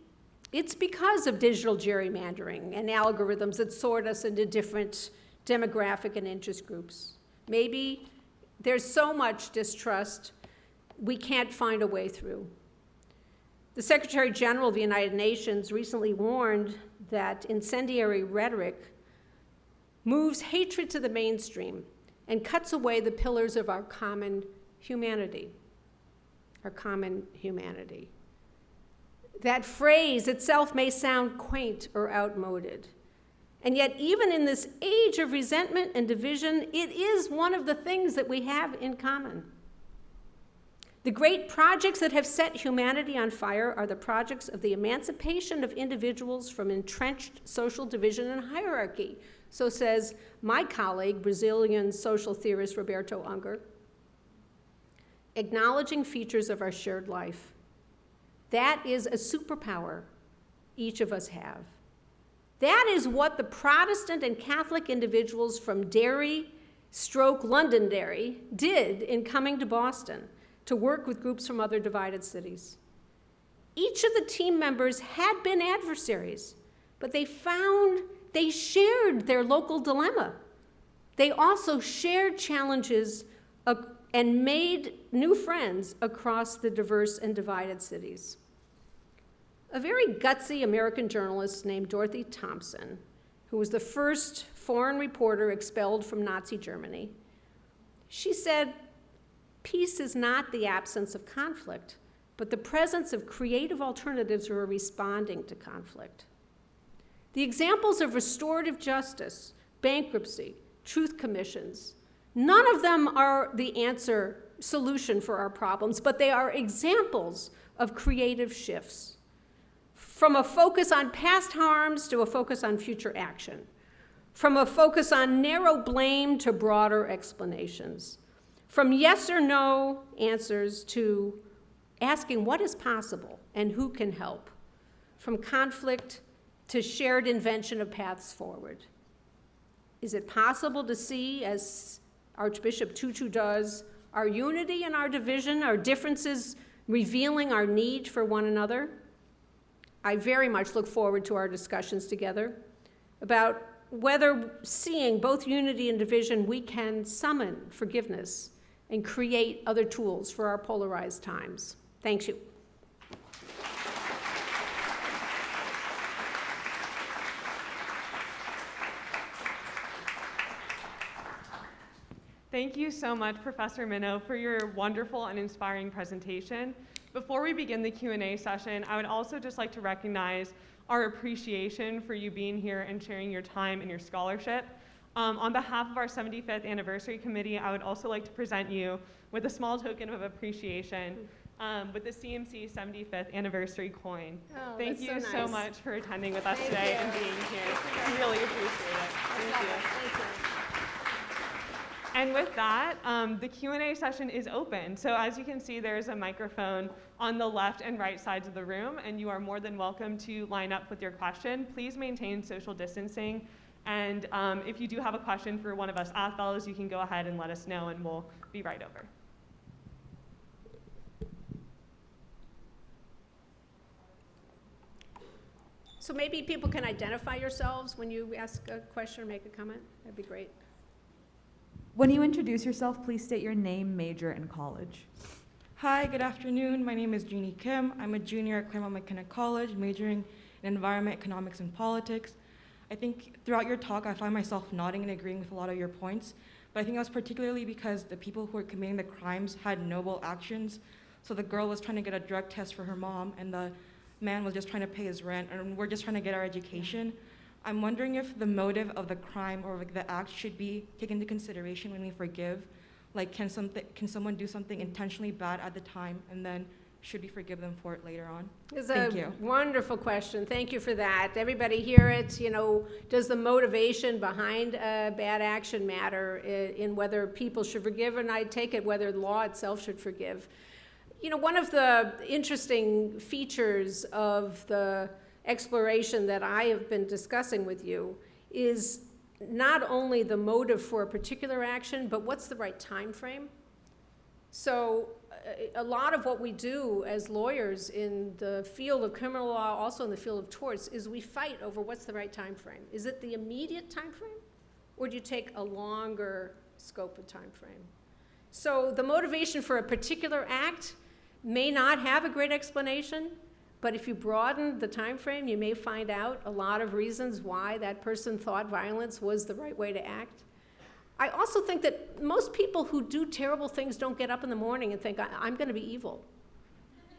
it's because of digital gerrymandering and algorithms that sort us into different demographic and interest groups. Maybe there's so much distrust we can't find a way through. The Secretary General of the United Nations recently warned that incendiary rhetoric moves hatred to the mainstream and cuts away the pillars of our common humanity. Our common humanity. That phrase itself may sound quaint or outmoded. And yet, even in this age of resentment and division, it is one of the things that we have in common. The great projects that have set humanity on fire are the projects of the emancipation of individuals from entrenched social division and hierarchy. So says my colleague, Brazilian social theorist Roberto Unger. Acknowledging features of our shared life. That is a superpower each of us have. That is what the Protestant and Catholic individuals from Londonderry did in coming to Boston to work with groups from other divided cities. Each of the team members had been adversaries, but they found they shared their local dilemma. They also shared challenges and made new friends across the diverse and divided cities. A very gutsy American journalist named Dorothy Thompson, who was the first foreign reporter expelled from Nazi Germany, she said, peace is not the absence of conflict, but the presence of creative alternatives for responding to conflict. The examples of restorative justice, bankruptcy, truth commissions, none of them are the solution for our problems, but they are examples of creative shifts. From a focus on past harms to a focus on future action. From a focus on narrow blame to broader explanations. From yes or no answers to asking what is possible and who can help. From conflict to shared invention of paths forward. Is it possible to see, as Archbishop Tutu does, our unity and our division, our differences revealing our need for one another? I very much look forward to our discussions together about whether, seeing both unity and division, we can summon forgiveness and create other tools for our polarized times. Thank you. Thank you so much, Professor Minow, for your wonderful and inspiring presentation. Before we begin the Q&A session, I would also just like to recognize our appreciation for you being here and sharing your time and your scholarship. On behalf of our 75th Anniversary Committee, I would also like to present you with a small token of appreciation with the CMC 75th Anniversary coin. Oh, Thank you so so nice. much for attending with us Thank today you. and being here. We really appreciate it. Thank you. Thank you. And with that, the Q&A session is open. So as you can see, there's a microphone on the left and right sides of the room, and you are more than welcome to line up with your question. Please maintain social distancing. And if you do have a question for one of us Ath Fellows, you can go ahead and let us know, and we'll be right over. So maybe people can identify yourselves when you ask a question or make a comment. That'd be great. When you introduce yourself, please state your name, major, and college. Hi, good afternoon. My name is Jeannie Kim. I'm a junior at Claremont McKenna College, majoring in environment, economics, and politics. I think throughout your talk, I find myself nodding and agreeing with a lot of your points, but I think that was particularly because the people who were committing the crimes had noble actions. So the girl was trying to get a drug test for her mom, and the man was just trying to pay his rent, and we're just trying to get our education. I'm wondering if the motive of the crime or like the act should be taken into consideration when we forgive. Like, can someone do something intentionally bad at the time, and then should we forgive them for it later on? It's Thank a you. wonderful question. Thank you for that. Everybody hear it? You know, does the motivation behind a bad action matter in whether people should forgive, and I take it whether the law itself should forgive? You know, one of the interesting features of the exploration that I have been discussing with you is not only the motive for a particular action, but what's the right time frame. So a lot of what we do as lawyers in the field of criminal law, also in the field of torts, is we fight over what's the right time frame. Is it the immediate time frame, or do you take a longer scope of time frame? So the motivation for a particular act may not have a great explanation, but if you broaden the time frame, you may find out a lot of reasons why that person thought violence was the right way to act. I also think that most people who do terrible things don't get up in the morning and think, I'm going to be evil.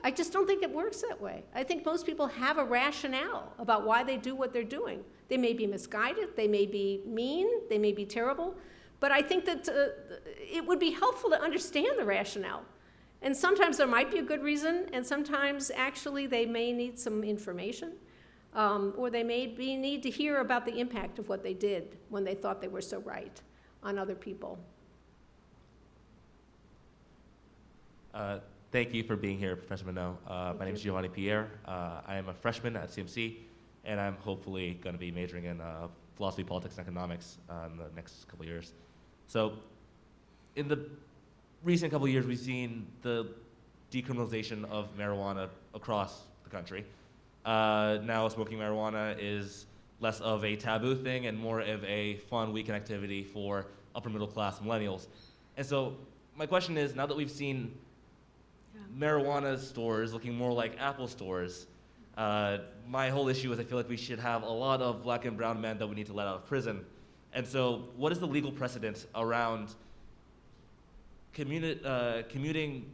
I just don't think it works that way. I think most people have a rationale about why they do what they're doing. They may be misguided, they may be mean, they may be terrible, but I think that it would be helpful to understand the rationale. And sometimes there might be a good reason, and sometimes actually they may need some information, or they may need to hear about the impact of what they did when they thought they were so right on other people. Thank you for being here, Professor Minow. My name is Giovanni Pierre. I am a freshman at CMC, and I'm hopefully going to be majoring in philosophy, politics, and economics in the next couple of years. So in the recent couple of years, we've seen the decriminalization of marijuana across the country. Now smoking marijuana is less of a taboo thing and more of a fun weekend activity for upper middle class millennials. And so my question is, now that we've seen marijuana stores looking more like Apple stores, my whole issue is I feel like we should have a lot of black and brown men that we need to let out of prison. And so what is the legal precedent around commuting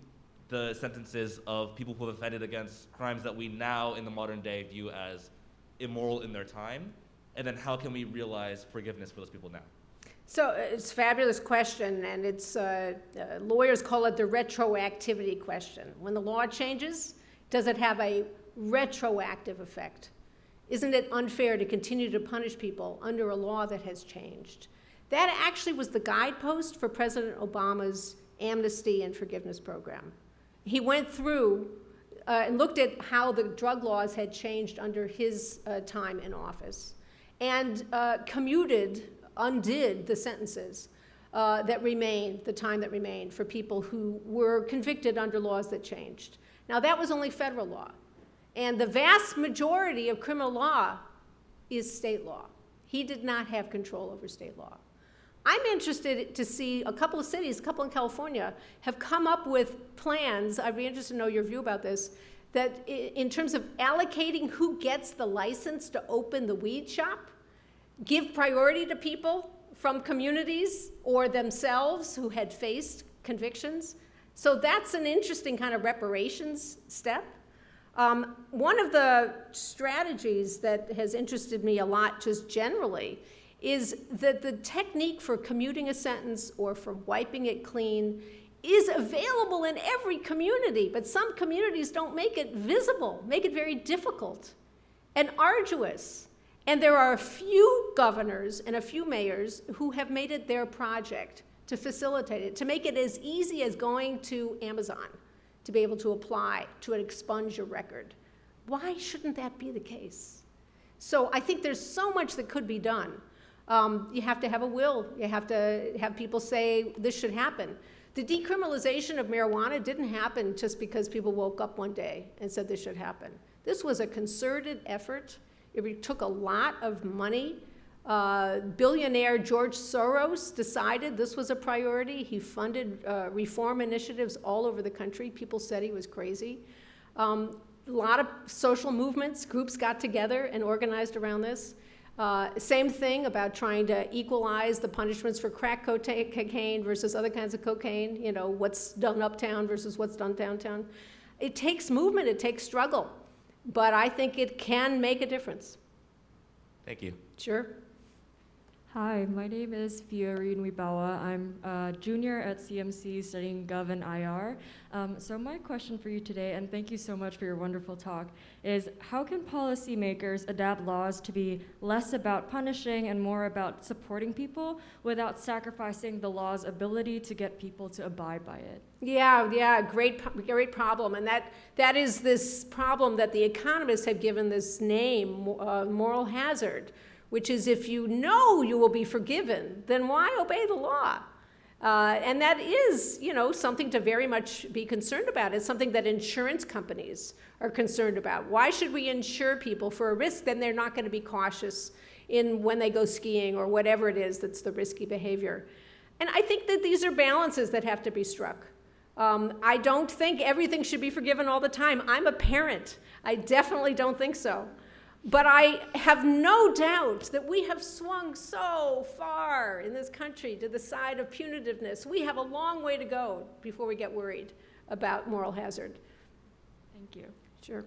the sentences of people who have offended against crimes that we now in the modern day view as immoral in their time? And then how can we realize forgiveness for those people now? So it's a fabulous question, and it's lawyers call it the retroactivity question. When the law changes, does it have a retroactive effect? Isn't it unfair to continue to punish people under a law that has changed? That actually was the guidepost for President Obama's Amnesty and forgiveness program. He went through and looked at how the drug laws had changed under his time in office, and undid the sentences that remained, the time that remained for people who were convicted under laws that changed. Now that was only federal law, and the vast majority of criminal law is state law. He did not have control over state law. I'm interested to see a couple of cities, a couple in California, have come up with plans, I'd be interested to know your view about this, that in terms of allocating who gets the license to open the weed shop, give priority to people from communities or themselves who had faced convictions. So that's an interesting kind of reparations step. One of the strategies that has interested me a lot just generally is that the technique for commuting a sentence or for wiping it clean is available in every community, but some communities don't make it visible, make it very difficult and arduous. And there are a few governors and a few mayors who have made it their project to facilitate it, to make it as easy as going to Amazon to be able to apply to expunge your record. Why shouldn't that be the case? So I think there's so much that could be done. You have to have a will. You have to have people say this should happen. The decriminalization of marijuana didn't happen just because people woke up one day and said this should happen. This was a concerted effort. It took a lot of money. Billionaire George Soros decided this was a priority. He funded reform initiatives all over the country. People said he was crazy. A lot of social movements, groups got together and organized around this. Same thing about trying to equalize the punishments for crack cocaine versus other kinds of cocaine, you know, what's done uptown versus what's done downtown. It takes movement, it takes struggle, but I think it can make a difference. Thank you. Sure. Hi, my name is Fiorine Wibawa. I'm a junior at CMC studying Gov and IR. So my question for you today, and thank you so much for your wonderful talk, is how can policymakers adapt laws to be less about punishing and more about supporting people without sacrificing the law's ability to get people to abide by it? Yeah, great problem. And that is this problem that the economists have given this name, moral hazard, which is if you know you will be forgiven, then why obey the law? And that is, you know, something to very much be concerned about. It's something that insurance companies are concerned about. Why should we insure people for a risk then they're not going to be cautious in when they go skiing or whatever it is that's the risky behavior? And I think that these are balances that have to be struck. I don't think everything should be forgiven all the time. I'm a parent. I definitely don't think so. But I have no doubt that we have swung so far in this country to the side of punitiveness. We have a long way to go before we get worried about moral hazard. Thank you. Sure.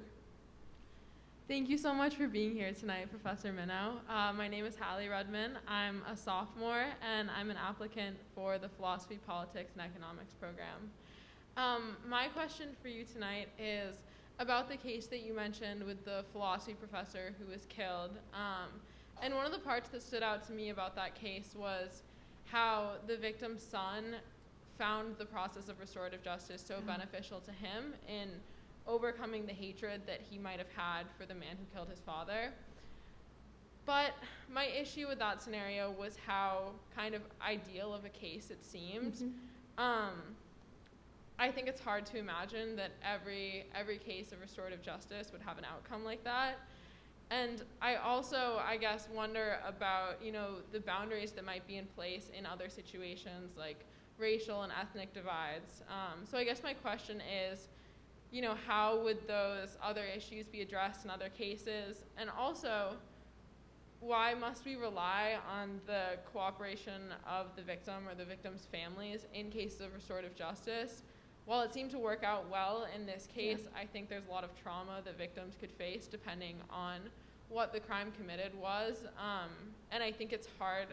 Thank you so much for being here tonight, Professor Minow. My name is Hallie Rudman. I'm a sophomore, and I'm an applicant for the Philosophy, Politics, and Economics program. My question for you tonight is about the case that you mentioned with the philosophy professor who was killed. And one of the parts that stood out to me about that case was how the victim's son found the process of restorative justice so beneficial to him in overcoming the hatred that he might have had for the man who killed his father. But my issue with that scenario was how kind of ideal of a case it seemed. I think it's hard to imagine that every case of restorative justice would have an outcome like that. And I also, I guess, wonder about, you know, the boundaries that might be in place in other situations like racial and ethnic divides. So I guess my question is, you know, how would those other issues be addressed in other cases? And also, why must we rely on the cooperation of the victim or the victim's families in cases of restorative justice? While it seemed to work out well in this case, I think there's a lot of trauma that victims could face depending on what the crime committed was. And I think it's hard,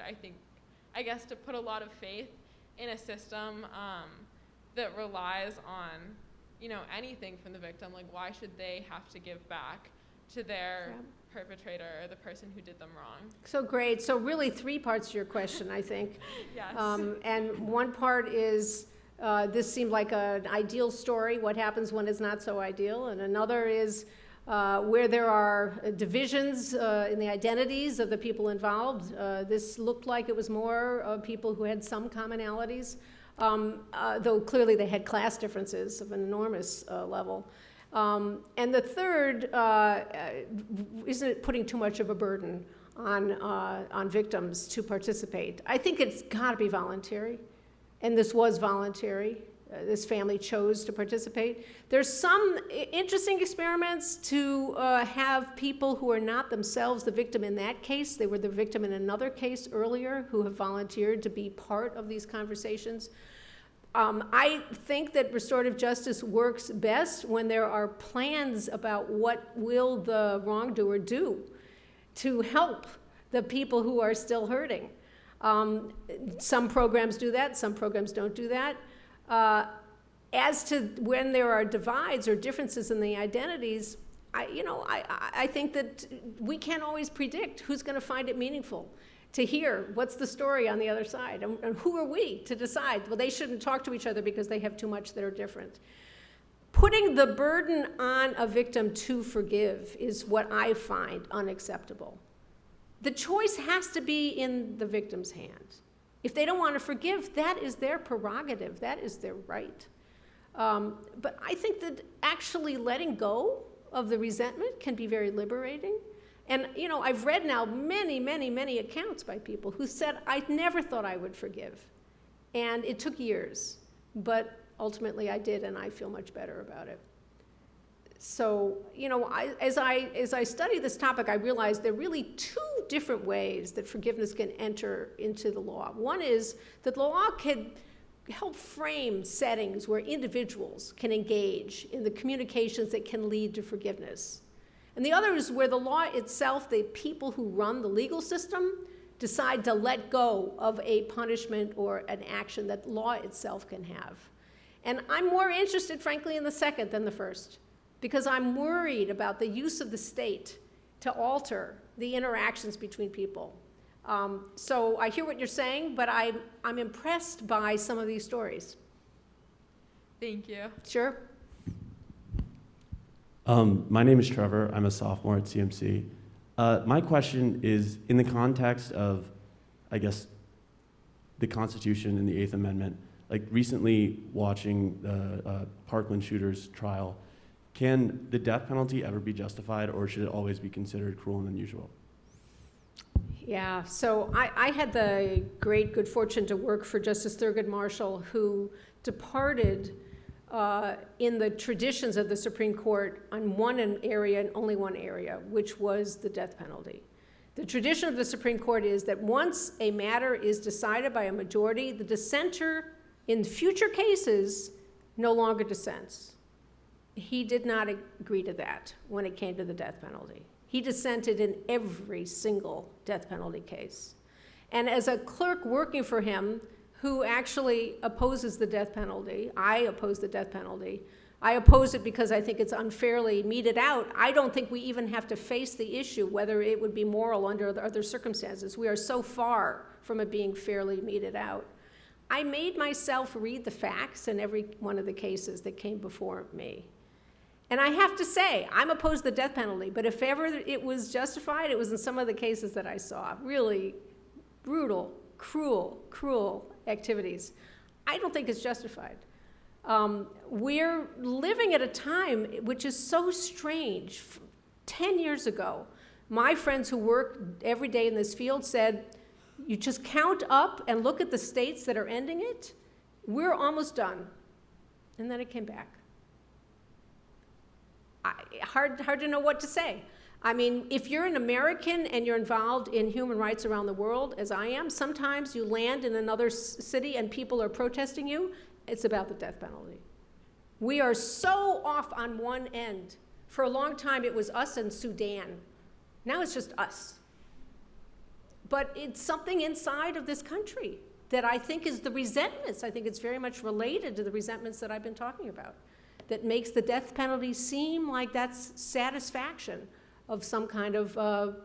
I guess, to put a lot of faith in a system that relies on, you know, anything from the victim. Like, why should they have to give back to their perpetrator or the person who did them wrong? So great. So really 3 parts to your question, I think. Yes. And one part is, this seemed like an ideal story, what happens when it's not so ideal. And another is where there are divisions in the identities of the people involved. This looked like it was more people who had some commonalities, though clearly they had class differences of an enormous level. And the third, isn't it putting too much of a burden on victims to participate? I think it's got to be voluntary. And this was voluntary. This family chose to participate. There's some interesting experiments to have people who are not themselves the victim in that case. They were the victim in another case earlier who have volunteered to be part of these conversations. I think that restorative justice works best when there are plans about what will the wrongdoer do to help the people who are still hurting. Some programs do that, some programs don't do that. As to when there are divides or differences in the identities, I think that we can't always predict who's going to find it meaningful. to hear what's the story on the other side, and who are we to decide, well, they shouldn't talk to each other because they have too much that are different. Putting the burden on a victim to forgive is what I find unacceptable. The choice has to be in the victim's hand. If they don't want to forgive, that is their prerogative, that is their right. But I think that actually letting go of the resentment can be very liberating. And I've read now many accounts by people who said, I never thought I would forgive. And it took years, but ultimately I did, and I feel much better about it. So, as I study this topic, I realized there are really two different ways that forgiveness can enter into the law. One is that the law can help frame settings where individuals can engage in the communications that can lead to forgiveness. And the other is where the law itself, the people who run the legal system, decide to let go of a punishment or an action that law itself can have. And I'm more interested, frankly, in the second than the first, because I'm worried about the use of the state to alter the interactions between people. So I hear what you're saying, but I'm impressed by some of these stories. Thank you. Sure. My name is Trevor. I'm a sophomore at CMC. My question is in the context of, I guess, the Constitution and the Eighth Amendment. Like recently watching the Parkland shooters trial, can the death penalty ever be justified, or should it always be considered cruel and unusual? Yeah, so I had the great good fortune to work for Justice Thurgood Marshall, who departed in the traditions of the Supreme Court on one area and only one area, which was the death penalty. The tradition of the Supreme Court is that once a matter is decided by a majority, the dissenter in future cases no longer dissents. He did not agree to that when it came to the death penalty. He dissented in every single death penalty case. And as a clerk working for him who actually opposes the death penalty, I oppose the death penalty. I oppose it because I think it's unfairly meted out. I don't think we even have to face the issue whether it would be moral under other circumstances. We are so far from it being fairly meted out. I made myself read the facts in every one of the cases that came before me. And I have to say, I'm opposed to the death penalty, but if ever it was justified, it was in some of the cases that I saw. Really brutal, cruel activities. I don't think it's justified. We're living at a time which is so strange. 10 years ago, my friends who work every day in this field said, you just count up and look at the states that are ending it. We're almost done. And then it came back. Hard to know what to say. I mean, if you're an American and you're involved in human rights around the world, as I am, sometimes you land in another city and people are protesting you. It's about the death penalty. We are so off on one end. For a long time, it was us and Sudan. Now it's just us. But it's something inside of this country that I think is the resentments. I think it's very much related to the resentments that I've been talking about, that makes the death penalty seem like that's satisfaction of some kind of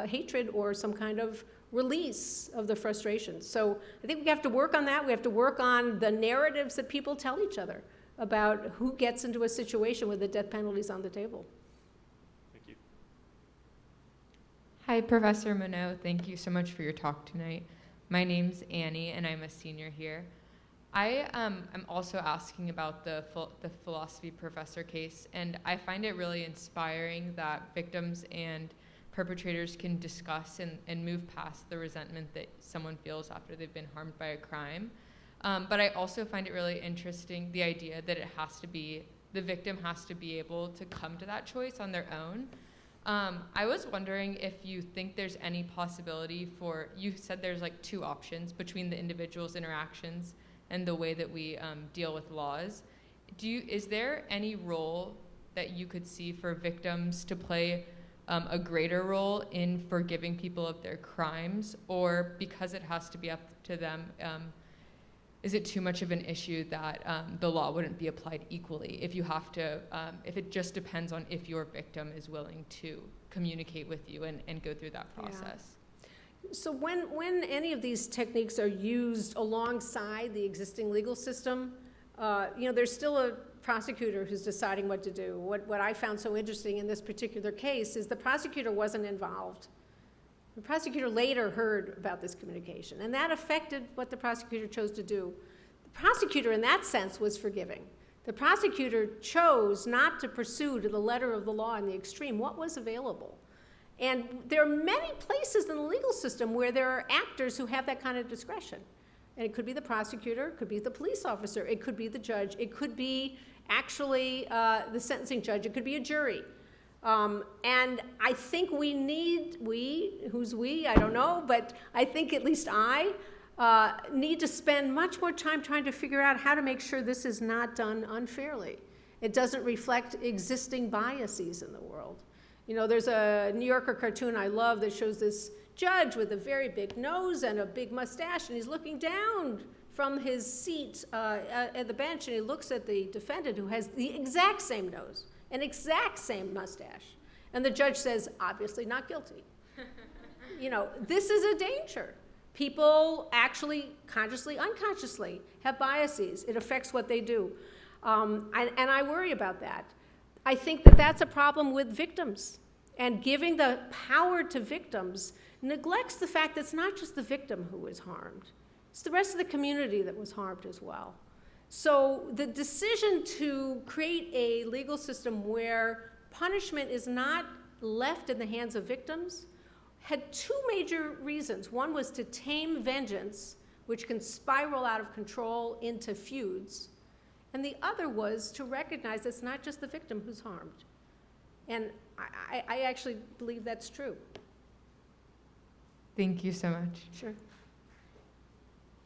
hatred or some kind of release of the frustration. So I think we have to work on that. We have to work on the narratives that people tell each other about who gets into a situation where the death penalty is on the table. Thank you. Hi, Professor Minow. Thank you so much for your talk tonight. My name's Annie, and I'm a senior here. I am also asking about the philosophy professor case, and I find it really inspiring that victims and perpetrators can discuss and move past the resentment that someone feels after they've been harmed by a crime. But I also find it really interesting, the idea that the victim has to be able to come to that choice on their own. I was wondering if you think there's any possibility you said there's like two options between the individual's interactions and the way that we deal with laws. Is there any role that you could see for victims to play a greater role in forgiving people of their crimes, or because it has to be up to them, is it too much of an issue that the law wouldn't be applied equally if it just depends on if your victim is willing to communicate with you and go through that process? So when any of these techniques are used alongside the existing legal system, there's still a prosecutor who's deciding what to do. What I found so interesting in this particular case is the prosecutor wasn't involved. The prosecutor later heard about this communication, and that affected what the prosecutor chose to do. The prosecutor, in that sense, was forgiving. The prosecutor chose not to pursue to the letter of the law in the extreme what was available. And there are many places in the legal system where there are actors who have that kind of discretion. And it could be the prosecutor, it could be the police officer, it could be the judge, it could be actually the sentencing judge, it could be a jury. And I think who's we, I don't know, but I think at least I need to spend much more time trying to figure out how to make sure this is not done unfairly. It doesn't reflect existing biases in the world. There's a New Yorker cartoon I love that shows this judge with a very big nose and a big mustache, and he's looking down from his seat at the bench, and he looks at the defendant who has the exact same nose, an exact same mustache. And the judge says, obviously not guilty. This is a danger. People actually, consciously, unconsciously, have biases. It affects what they do. And I worry about that. I think that that's a problem with victims. And giving the power to victims neglects the fact that it's not just the victim who was harmed. It's the rest of the community that was harmed as well. So the decision to create a legal system where punishment is not left in the hands of victims had two major reasons. One was to tame vengeance, which can spiral out of control into feuds. And the other was to recognize it's not just the victim who's harmed. And I actually believe that's true. Thank you so much. Sure.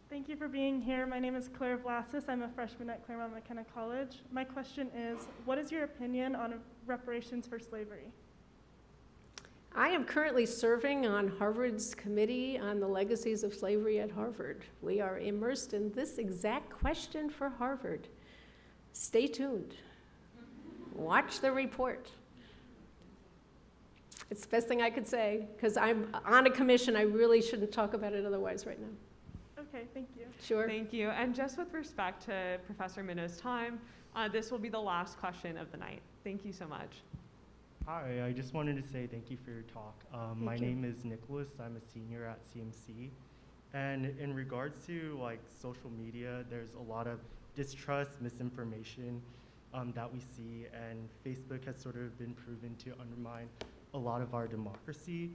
Thank you for being here. My name is Claire Vlasis. I'm a freshman at Claremont McKenna College. My question is, what is your opinion on reparations for slavery? I am currently serving on Harvard's Committee on the Legacies of Slavery at Harvard. We are immersed in this exact question for Harvard. Stay tuned. Watch the report. It's the best thing I could say, because I'm on a commission. I really shouldn't talk about it otherwise right now. Okay, thank you. Sure. Thank you. And just with respect to Professor Minow's time, this will be the last question of the night. Thank you so much. Hi, I just wanted to say thank you for your talk. My name is Nicholas. I'm a senior at CMC. And in regards to social media, there's a lot of distrust, misinformation that we see, and Facebook has sort of been proven to undermine a lot of our democracy.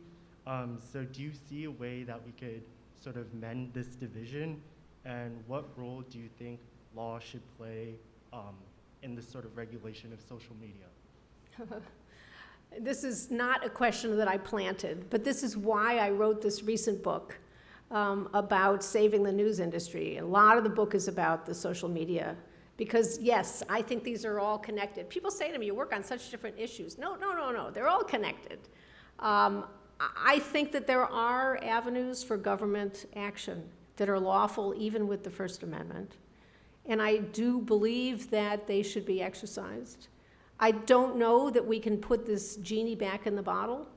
So do you see a way that we could sort of mend this division, and what role do you think law should play in this sort of regulation of social media? This is not a question that I planted, but this is why I wrote this recent book about saving the news industry. A lot of the book is about the social media, because yes, I think these are all connected. People say to me, you work on such different issues. No, they're all connected. I think that there are avenues for government action that are lawful even with the First Amendment, and I do believe that they should be exercised. I don't know that we can put this genie back in the bottle.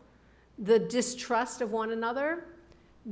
The distrust of one another,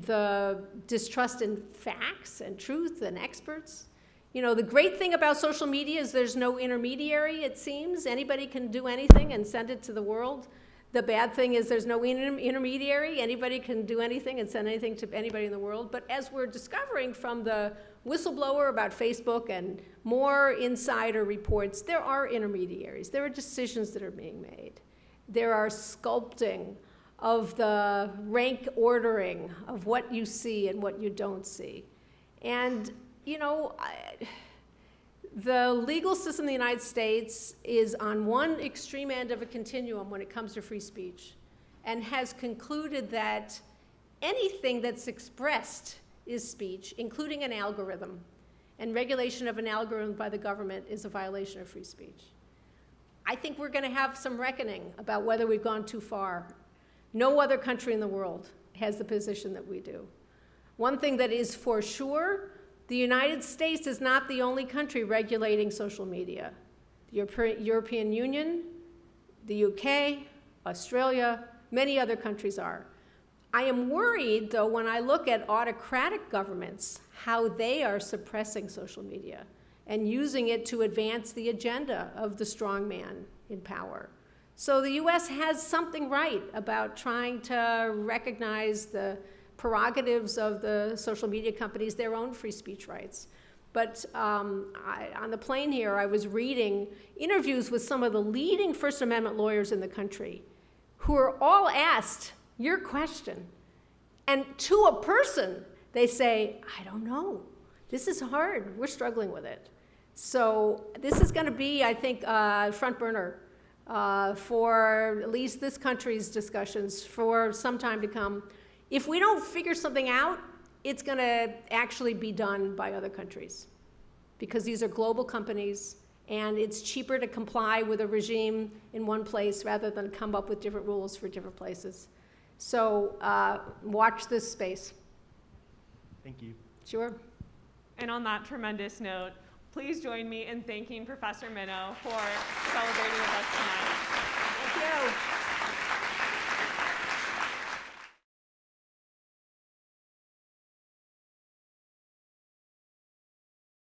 the distrust in facts and truth and experts. The great thing about social media is there's no intermediary, it seems. Anybody can do anything and send it to the world. The bad thing is there's no intermediary. Anybody can do anything and send anything to anybody in the world. But as we're discovering from the whistleblower about Facebook and more insider reports, there are intermediaries. There are decisions that are being made. There are sculpting of the rank ordering of what you see and what you don't see. And, the legal system in the United States is on one extreme end of a continuum when it comes to free speech, and has concluded that anything that's expressed is speech, including an algorithm, and regulation of an algorithm by the government is a violation of free speech. I think we're going to have some reckoning about whether we've gone too far. No other country in the world has the position that we do. One thing that is for sure, the United States is not the only country regulating social media. The European Union, the UK, Australia, many other countries are. I am worried, though, when I look at autocratic governments, how they are suppressing social media and using it to advance the agenda of the strong man in power. So the US has something right about trying to recognize the prerogatives of the social media companies, their own free speech rights. But on the plane here, I was reading interviews with some of the leading First Amendment lawyers in the country who are all asked your question. And to a person, they say, I don't know. This is hard. We're struggling with it. So this is going to be, I think, front burner for at least this country's discussions for some time to come. If we don't figure something out, it's going to actually be done by other countries because these are global companies and it's cheaper to comply with a regime in one place rather than come up with different rules for different places. So watch this space. Thank you. Sure. And on that tremendous note, please join me in thanking Professor Minow for celebrating